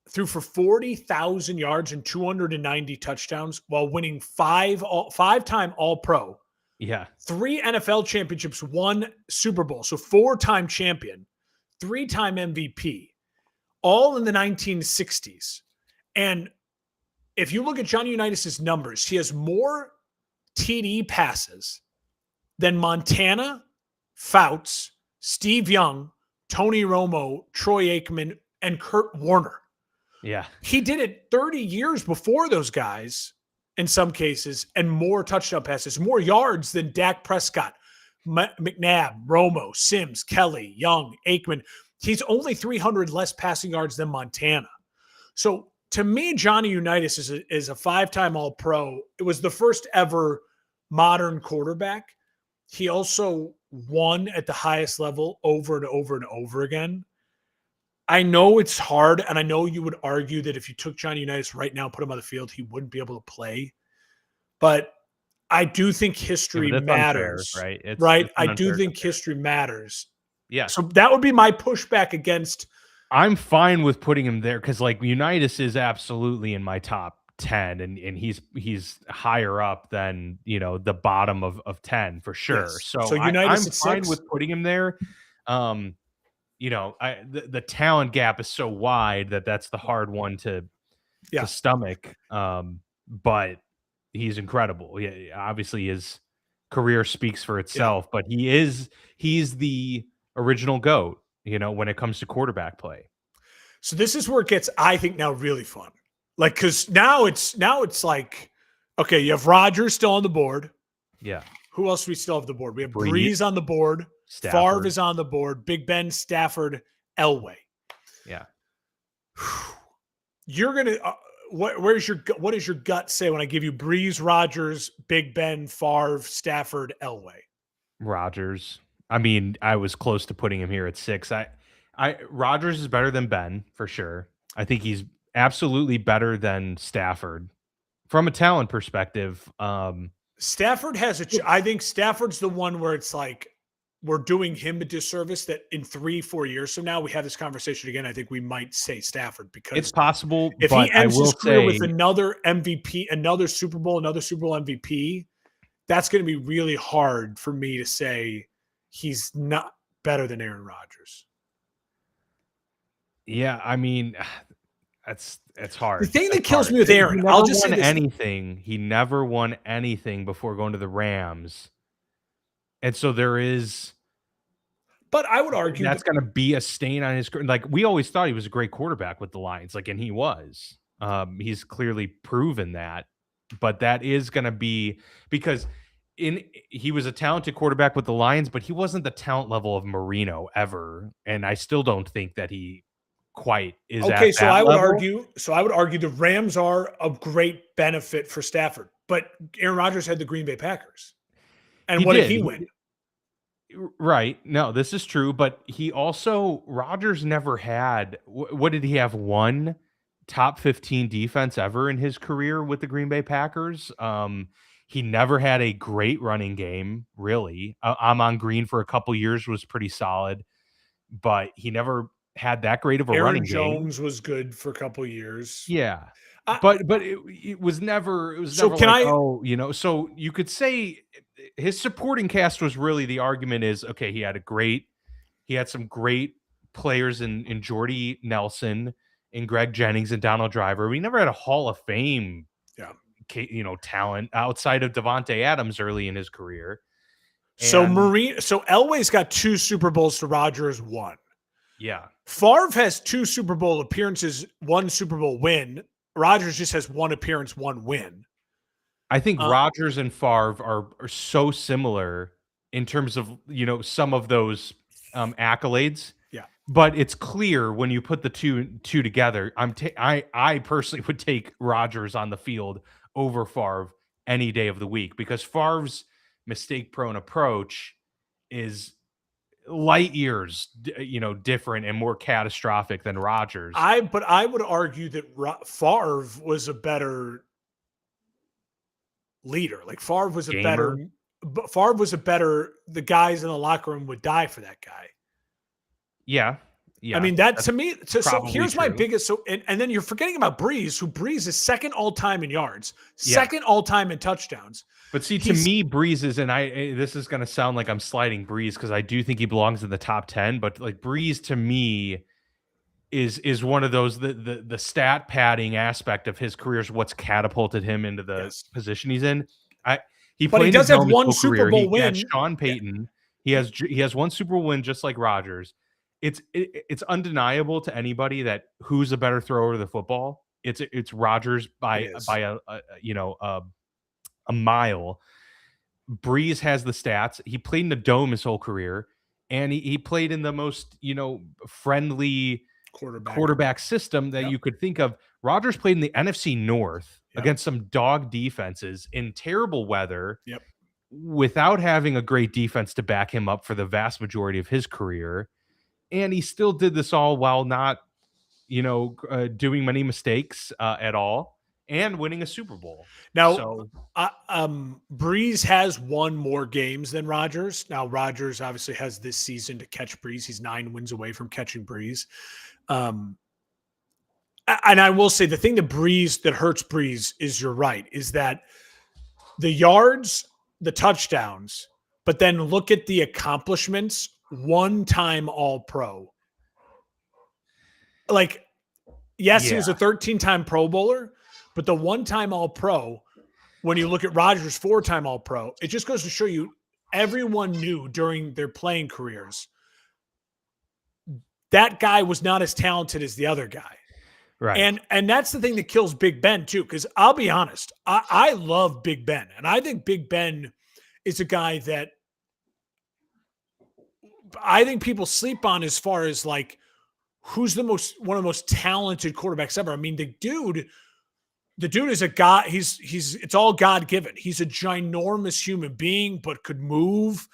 threw for 40,000 yards and 290 touchdowns while winning 5-time All-Pro. Yeah. 3 NFL championships, 1 Super Bowl. So 4-time champion, 3-time MVP, all in the 1960s. And if you look at Johnny Unitas' numbers, he has more TD passes than Montana, Fouts, Steve Young, Tony Romo, Troy Aikman, and Kurt Warner. Yeah. He did it 30 years before those guys in some cases, and more touchdown passes, more yards than Dak Prescott, McNabb, Romo, Sims, Kelly, Young, Aikman. He's only 300 less passing yards than Montana. So to me, Johnny Unitas is a 5-time All-Pro. It was the first ever modern quarterback. He also won at the highest level over and over and over again. I know it's hard, and I know you would argue that if you took Johnny Unitas right now, put him on the field, he wouldn't be able to play. But I do think history matters, unfair, right? Right? I do think history matters. Yeah. So that would be my pushback against. I'm fine with putting him there because, like, Unitas is absolutely in my top 10, and he's higher up than, the bottom of 10 for sure. Yes. So Unitas I'm fine with putting him there. The talent gap is so wide that's the hard one to stomach. But he's incredible. Yeah, obviously his career speaks for itself, but he's the original GOAT, when it comes to quarterback play. So this is where it gets, I think, now really fun. Like, because now it's like, okay, you have Rodgers still on the board. Yeah. Who else do we still have on the board? We have Breeze on the board. Favre is on the board. Big Ben, Stafford, Elway. Yeah. You're gonna. What is your gut say when I give you Breeze, Rodgers, Big Ben, Favre, Stafford, Elway? Rodgers. I mean, I was close to putting him here at 6. Rodgers is better than Ben for sure. I think he's absolutely better than Stafford from a talent perspective. Stafford I think Stafford's the one where it's like we're doing him a disservice that in 3-4 years from now we have this conversation again. I think we might say Stafford because it's possible. If he ends his career with another MVP, another Super Bowl MVP, that's going to be really hard for me to say he's not better than Aaron Rodgers. Yeah, I mean, it's hard. The thing that kills me with Aaron, I'll just say this. He never won anything before going to the Rams. And so there is. But I would argue that's going to be a stain on his career. Like, we always thought he was a great quarterback with the Lions, and he was. He's clearly proven that. But that is going to be because he was a talented quarterback with the Lions, but he wasn't the talent level of Marino ever. And I still don't think that he quite is okay. So I would argue the Rams are a great benefit for Stafford, but Aaron Rodgers had the Green Bay Packers, and what did he win? Right. No, this is true, but Rodgers never had. What did he have? One top 15 defense ever in his career with the Green Bay Packers. He never had a great running game, really. Amon Green for a couple years was pretty solid, but he never had that great of a running game. Aaron Jones was good for a couple years. Yeah. But it was never. It was never so you could say his supporting cast was really the argument is, okay, he had some great players in Jordy Nelson and Greg Jennings and Donald Driver. We never had a Hall of Fame, talent outside of Devontae Adams early in his career. So Elway's got 2 Super Bowls to Rodgers 1. Yeah. Favre has 2 Super Bowl appearances, 1 Super Bowl win. Rodgers just has 1 appearance, 1 win. I think Rodgers and Favre are so similar in terms of, some of those accolades. Yeah. But it's clear when you put the two together. I personally would take Rodgers on the field over Favre any day of the week, because Favre's mistake-prone approach is light years, different and more catastrophic than Rodgers. But I would argue that Favre was a better leader. Like Favre was the guys in the locker room would die for that guy. Yeah. I mean, that to me, so here's true. my biggest, and then you're forgetting about Breeze, who Breeze is second all-time in yards, second all-time in touchdowns. But see, to me, Breeze is, and this is going to sound like I'm sliding Breeze, because I do think he belongs in the top 10, but like Breeze to me is one of those, the stat padding aspect of his career is what's catapulted him into the position he's in. He does have 1 Super Bowl win. Sean Payton. Yeah. He has 1 Super Bowl win, just like Rodgers. It's undeniable to anybody that who's a better thrower of the football. It's Rodgers by a mile. Breeze has the stats. He played in the dome his whole career, and he played in the most friendly quarterback system that you could think of. Rodgers played in the NFC North against some dog defenses in terrible weather, without having a great defense to back him up for the vast majority of his career. And he still did this all while not, doing many mistakes at all, and winning a Super Bowl. Now, Breeze has won more games than Rodgers. Now, Rodgers obviously has this season to catch Breeze. He's 9 wins away from catching Breeze. And I will say the thing that hurts Breeze is, you're right, is that the yards, the touchdowns, but then look at the accomplishments. 1-time All-Pro. Like, yes, he was a 13-time Pro Bowler, but the 1-time All-Pro, when you look at Rodgers' 4-time All-Pro, it just goes to show you everyone knew during their playing careers that guy was not as talented as the other guy. Right. And that's the thing that kills Big Ben too, because I'll be honest, I love Big Ben, and I think Big Ben is a guy that I think people sleep on as far as like who's one of the most talented quarterbacks ever. I mean, the dude is a guy. It's all God given. He's a ginormous human being, but could move,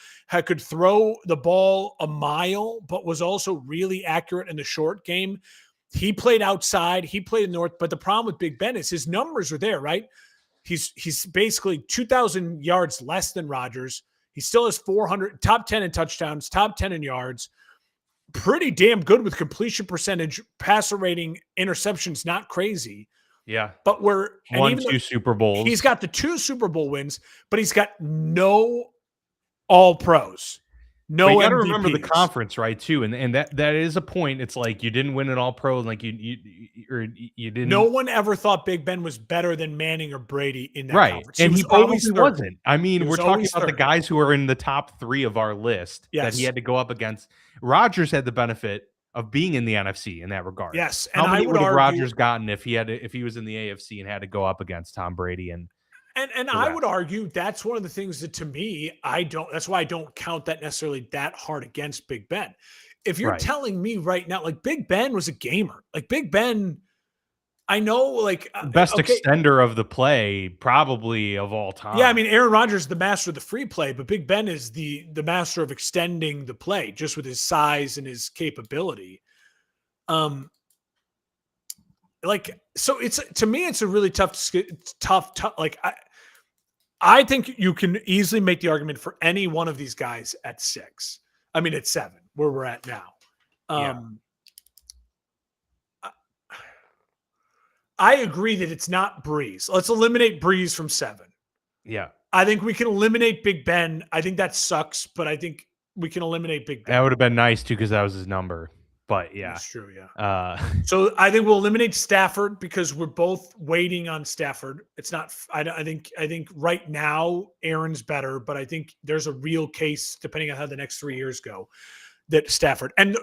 could throw the ball a mile, but was also really accurate in the short game. He played outside. He played in the north. But the problem with Big Ben is his numbers are there, right? He's basically 2,000 yards less than Rodgers. He still has 400, top 10 in touchdowns, top 10 in yards. Pretty damn good with completion percentage, passer rating, interceptions, not crazy. Yeah. But won 2 Super Bowls. He's got the 2 Super Bowl wins, but he's got no All-Pros. No, you got to MVPs. remember the conference, right? Too, and that is a point. It's like you didn't win an All-Pro, and like you didn't. No one ever thought Big Ben was better than Manning or Brady in that conference. And he always wasn't. I mean, we're talking about the third. guys who are in the top 3 of our list that he had to go up against. Rodgers had the benefit of being in the NFC in that regard. Yes, and how many would have Rodgers gotten if he was in the AFC and had to go up against Tom Brady and I would argue that's one of the things that, to me, that's why I don't count that necessarily that hard against Big Ben. If you're telling me right now, like Big Ben was a gamer, like Big Ben, I know, like best extender of the play probably of all time. Yeah, I mean, Aaron Rodgers is the master of the free play, but Big Ben is the master of extending the play just with his size and his capability. So to me, it's a really tough. Like I think you can easily make the argument for any one of these guys at 6. I mean, at 7, where we're at now. I agree that it's not Breeze. Let's eliminate Breeze from 7. Yeah. I think we can eliminate Big Ben. I think that sucks, but I think we can eliminate Big Ben. That would have been nice too, because that was his number. But yeah. That's true, yeah. So I think we'll eliminate Stafford because we're both waiting on Stafford. It's not. I think right now Aaron's better, but I think there's a real case, depending on how the next 3 years go, that Stafford and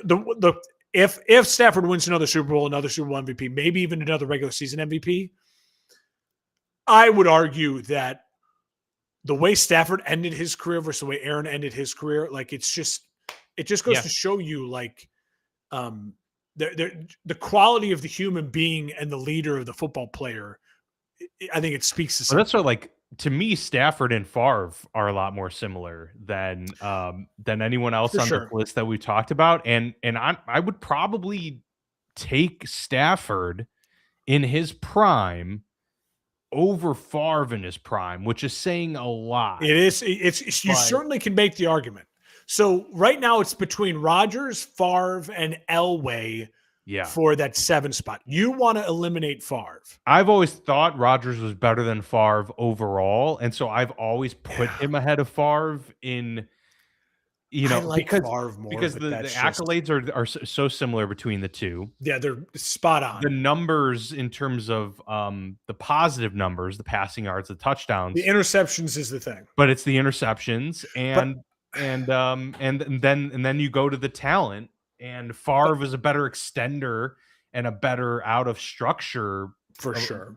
if Stafford wins another Super Bowl MVP, maybe even another regular season MVP, I would argue that the way Stafford ended his career versus the way Aaron ended his career, like it just goes to show you, like, the quality of the human being and the leader of the football player. I think it speaks to. Well, that's what, like, to me, Stafford and Favre are a lot more similar than anyone else on the list that we talked about, and I would probably take Stafford in his prime over Favre in his prime, which is saying a lot. It is. It's you certainly can make the argument. So right now it's between Rodgers, Favre, and Elway for that 7 spot. You want to eliminate Favre. I've always thought Rodgers was better than Favre overall, and so I've always put him ahead of Favre in, I like Favre more, because the accolades are so similar between the two. Yeah, they're spot on. The numbers in terms of the positive numbers, the passing yards, the touchdowns. The interceptions is the thing. But it's the interceptions, and then you go to the talent, and Favre is a better extender and a better out of structure for sure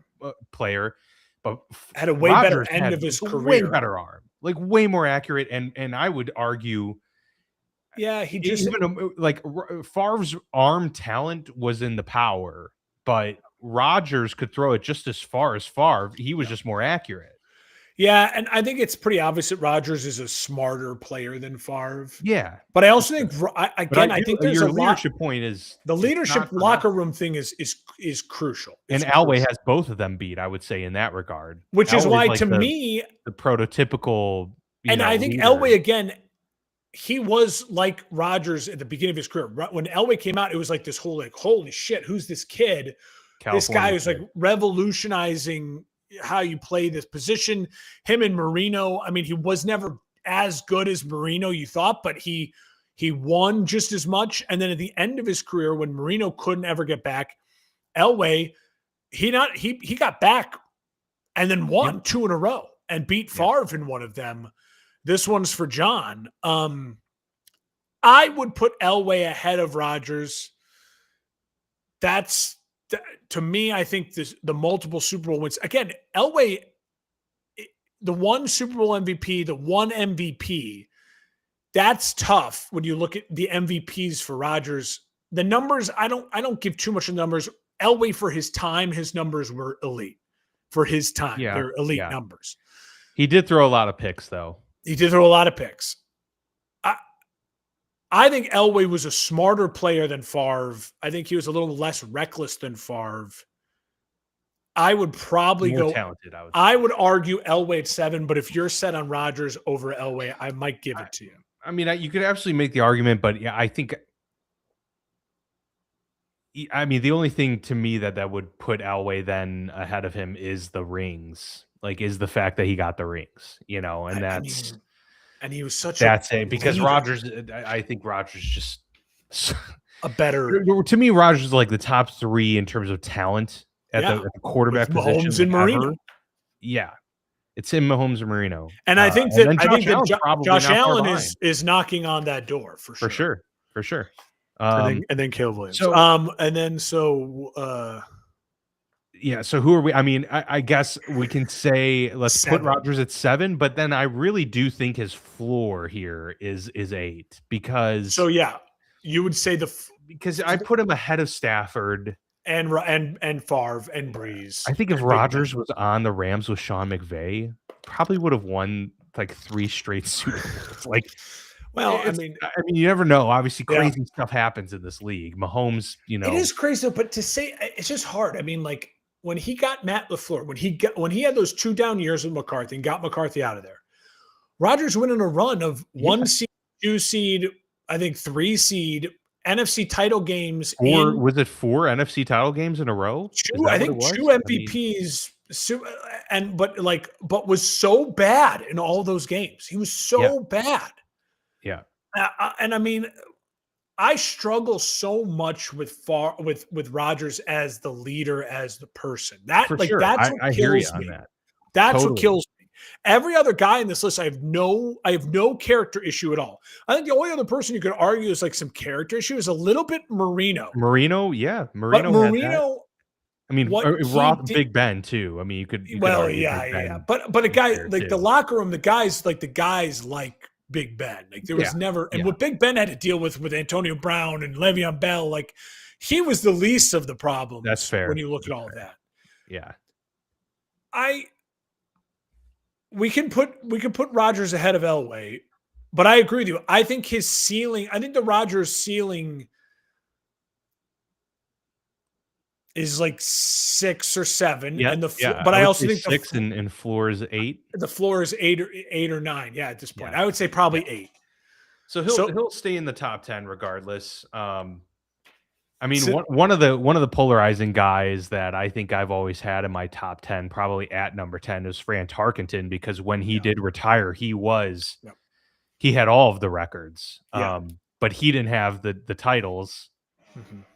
player, but had a way better end of his career, way better arm, like way more accurate, and I would argue, he just like Favre's arm talent was in the power, but Rodgers could throw it just as far as Favre. He was just more accurate. Yeah, and I think it's pretty obvious that Rodgers is a smarter player than Favre. Yeah, but I also think I think there's your leadership point is the leadership locker room thing is crucial. And Elway has both of them beat, I would say, in that regard. Which is why, like, to me, the prototypical. I think leader. Elway, again, he was like Rodgers at the beginning of his career. When Elway came out, it was like this whole, like, holy shit, who's this kid? This guy who's like revolutionizing how you play this position. Him and Marino, I mean, he was never as good as Marino, you thought, but he won just as much. And then at the end of his career, when Marino couldn't ever get back, Elway, he got back and then won 2 in a row and beat Favre in one of them. This one's for John. I would put Elway ahead of Rodgers. To me, I think the multiple Super Bowl wins. Again, Elway, the 1 Super Bowl MVP, the 1 MVP, that's tough when you look at the MVPs for Rodgers. The numbers, I don't give too much of numbers. Elway, for his time, his numbers were elite. For his time, they're elite numbers. He did throw a lot of picks, though. He did throw a lot of picks. I think Elway was a smarter player than Favre. I think he was a little less reckless than Favre. I would probably more go talented. I would argue Elway at 7, but if you're set on Rodgers over Elway, I might give it to you. I mean, you could absolutely make the argument, but I think. I mean, the only thing to me that would put Elway then ahead of him is the rings. Like, is the fact that he got the rings, and that's. And he was such that's it, because Rodgers, I think Rodgers just a better. To me, Rodgers is like the top 3 in terms of talent at the quarterback position. Mahomes and Marino. Yeah, it's him, Mahomes and Marino. And I think that Josh Allen is knocking on that door for sure. For sure. And then Caleb Williams. So who are we? I mean, I guess we can say let's put Rodgers at 7, but then I really do think his floor here is 8, because. So you would say because I put him ahead of Stafford and Favre and Breeze. I think if Rodgers was on the Rams with Sean McVay, probably would have won like 3 straight Super Bowls. Like. Well, I mean, you never know. Obviously, crazy stuff happens in this league. Mahomes, it is crazy, but to say it's just hard. I mean, like, when he got Matt LaFleur, when he had those 2 down years with McCarthy and got McCarthy out of there, Rodgers went on a run of 1 seed, 2 seed, I think 3 seed NFC title games. Was it 4 NFC title games in a row? I think 2 MVPs but was so bad in all those games. He was Yeah. so bad. Yeah. And I mean, I struggle so much with Rodgers as the leader, as the person. For sure. That's what I hear you kills on me. that. That's what Totally. kills me. Every other guy in this list, I have no character issue at all. I think the only other person you could argue is like some character issue is a little bit Marino. Yeah. But Marino had that. Marino, I mean, what he Roth, did. Big Ben too. I mean, you could Well, argue yeah, Big yeah, yeah. Ben But a was guy there like the too. locker room, the guys like Big Ben. Like there was never, and what Big Ben had to deal with Antonio Brown and Le'Veon Bell, like he was the least of the problems. That's fair. When you look at all of that. Yeah. We can put Rodgers ahead of Elway, but I agree with you. I think his ceiling, I think the Rodgers ceiling is like 6 or 7, Yeah, and I I would also say think 6 and floor is 8. the floor is 8 or 9. Yeah, at this point, Yeah. I would say probably 8. So he'll stay in the top 10 regardless. I mean, one of the polarizing guys that I think I've always had in my top 10, probably at number 10, is Fran Tarkenton, because when he did retire, he had all of the records, but he didn't have the titles,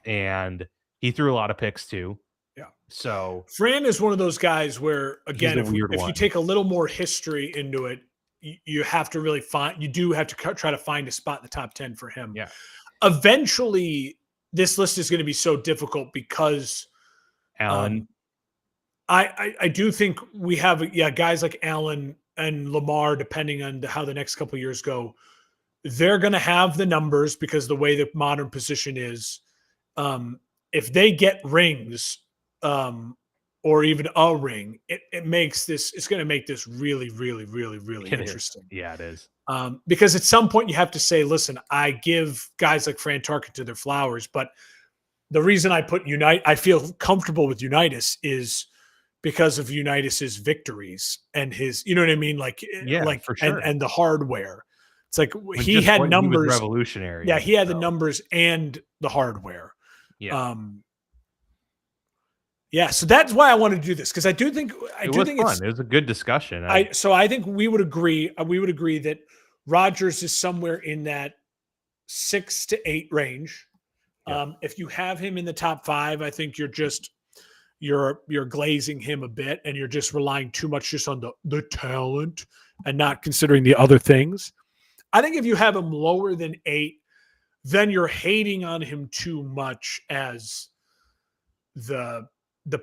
and he threw a lot of picks too. Yeah. So Fran is one of those guys where, again, if you take a little more history into it, you have to really you do have to try to find a spot in the top 10 for him. Yeah. Eventually, this list is going to be so difficult because Allen. I do think we have guys like Allen and Lamar, depending on how the next couple of years go, they're going to have the numbers because the way the modern position is. If they get rings, or even a ring, it makes this. It's going to make this really, really, really, really interesting. Yeah, it is. Because at some point you have to say, listen, I give guys like Fran Tarkenton their flowers, but the reason I put I feel comfortable with Unitas is because of Unitas's victories and his, you know what I mean? For sure. And the hardware. It's like he had numbers. He was revolutionary. Yeah, he had the numbers and the hardware. Yeah. So that's why I wanted to do this, because I do think it was a good discussion. So I think we would agree that Rodgers is somewhere in that 6 to 8 range. Yeah. If you have him in the top 5, I think you're glazing him a bit, and you're just relying too much just on the talent and not considering the other things. I think if you have him lower than 8, then you're hating on him too much as the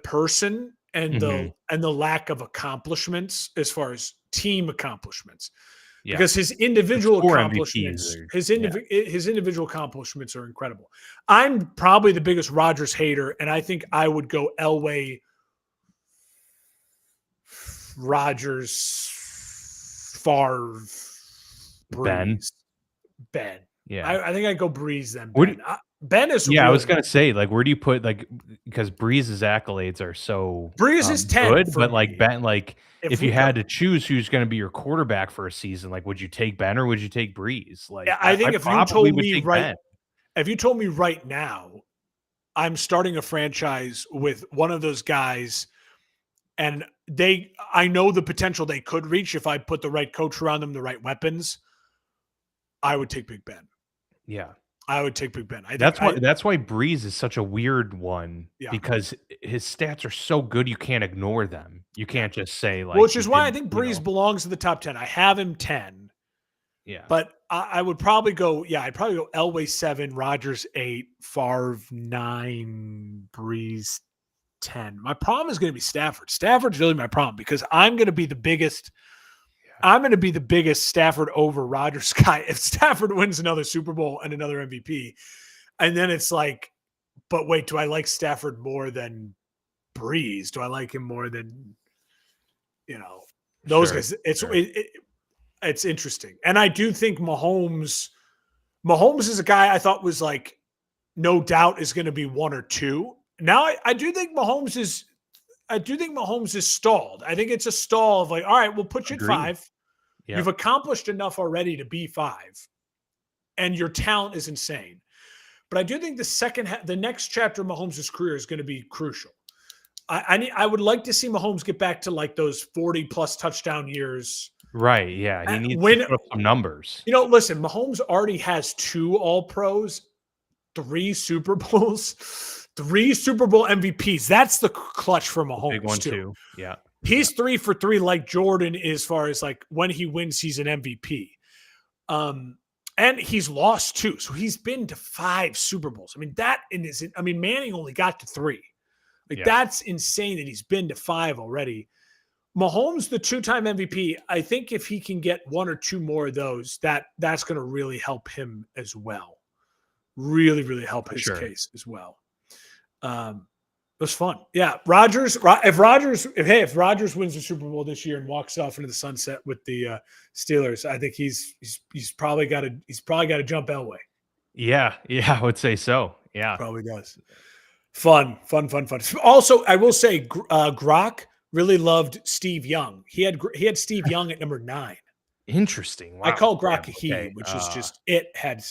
person and the lack of accomplishments as far as team accomplishments. Yeah. Because his individual accomplishments, his individual accomplishments are incredible. I'm probably the biggest Rodgers hater, and I think I would go Elway, Rodgers, Favre, Breeze. Ben. Yeah. I think I'd go Breeze then. Ben. Ben is I was gonna say, like, where do you put, like, because Breeze's accolades are so Breeze is 10 good, but me. Like Ben, like if you had to choose who's going to be your quarterback for a season, like, would you take Ben or would you take Breeze? Like, I think if you told me right now, I'm starting a franchise with one of those guys, and I know the potential they could reach if I put the right coach around them, the right weapons, I would take Big Ben. Yeah. I would take Big Ben. That's why Breeze is such a weird one, because his stats are so good you can't ignore them. You can't just say, like, which is why I think Breeze belongs to the top 10. I have him 10. Yeah. But I would probably go, I'd probably go Elway 7, Rodgers 8, Favre 9, Breeze 10. My problem is going to be Stafford. Stafford's really my problem, because I'm going to be the biggest Stafford over Rodgers guy if Stafford wins another Super Bowl and another MVP. And then it's like, but wait, do I like Stafford more than Breeze? Do I like him more than, those guys? It's interesting. And I do think Mahomes is a guy I thought was, like, no doubt is going to be 1 or 2. Now I do think Mahomes is stalled. I think it's a stall of, like, all right, we'll put you at 5. Yep. You've accomplished enough already to be 5, and your talent is insane. But I do think the next chapter of Mahomes' career is going to be crucial. I would like to see Mahomes get back to like those 40 plus touchdown years. Right. Yeah. He needs to When, put up some numbers. listen, Mahomes already has 2 All Pros, 3 Super Bowls, 3 Super Bowl MVPs. That's the clutch for Mahomes, Big one, too. too. Yeah. He's 3 for 3 like Jordan as far as like when he wins, he's an MVP. And he's lost 2. So he's been to 5 Super Bowls. I mean, Manning only got to 3. Like, that's insane that he's been to 5 already. Mahomes, the 2-time MVP, I think if he can get 1 or 2 more of those, that's going to really help him as well. Really, really help his case as well. It was fun. Yeah, if Rodgers wins the Super Bowl this year and walks off into the sunset with the Steelers, I think he's probably got to jump Elway. Yeah, I would say so. Yeah, probably does. Fun. Also, I will say, Grok really loved Steve Young. He had Steve Young at number 9. Interesting. Wow. I call Grok a he, which is just it had.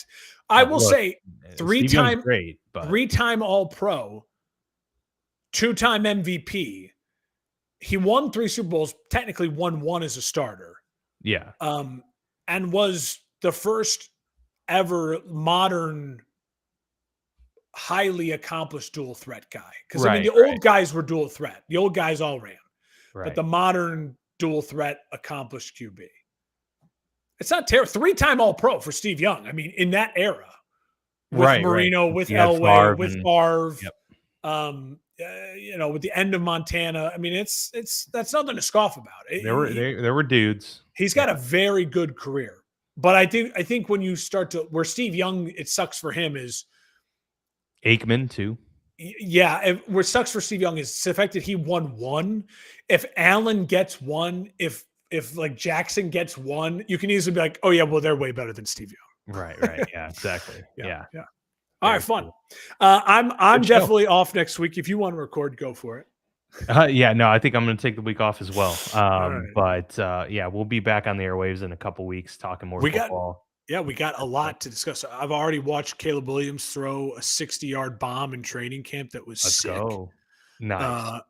I will say 3-time great, but 3-time All Pro, 2-time MVP. He won 3 Super Bowls. Technically, won 1 as a starter. Yeah. And was the first ever modern, highly accomplished dual threat guy. Because the old guys were dual threat. The old guys all ran, but the modern dual threat accomplished QB. It's not terrible. 3-time All Pro for Steve Young. I mean, in that era, with Marino, with Elway, with Favre, with the end of Montana. I mean, that's nothing to scoff about. There were dudes. He's got a very good career, but I think when you start to where Steve Young, it sucks for him is Aikman too. Yeah, what sucks for Steve Young is the fact that he won 1. If Allen gets 1, if like Jackson gets 1, you can easily be like, oh yeah, well they're way better than Steve Young. Right. Yeah, exactly. yeah. All right, fun. I'm definitely off next week. If you want to record, go for it. No, I think I'm going to take the week off as well. Right. But we'll be back on the airwaves in a couple weeks talking more football. We got a lot to discuss. I've already watched Caleb Williams throw a 60-yard bomb in training camp that was sick. Go. Nice.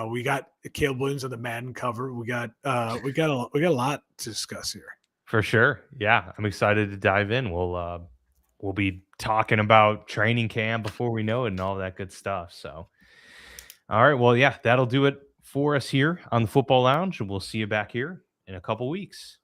We got Caleb Williams on the Madden cover. We got a lot to discuss here. For sure. Yeah, I'm excited to dive in. We'll be talking about training camp before we know it and all that good stuff. So, all right. Well, yeah, that'll do it for us here on the Football Lounge, and we'll see you back here in a couple weeks.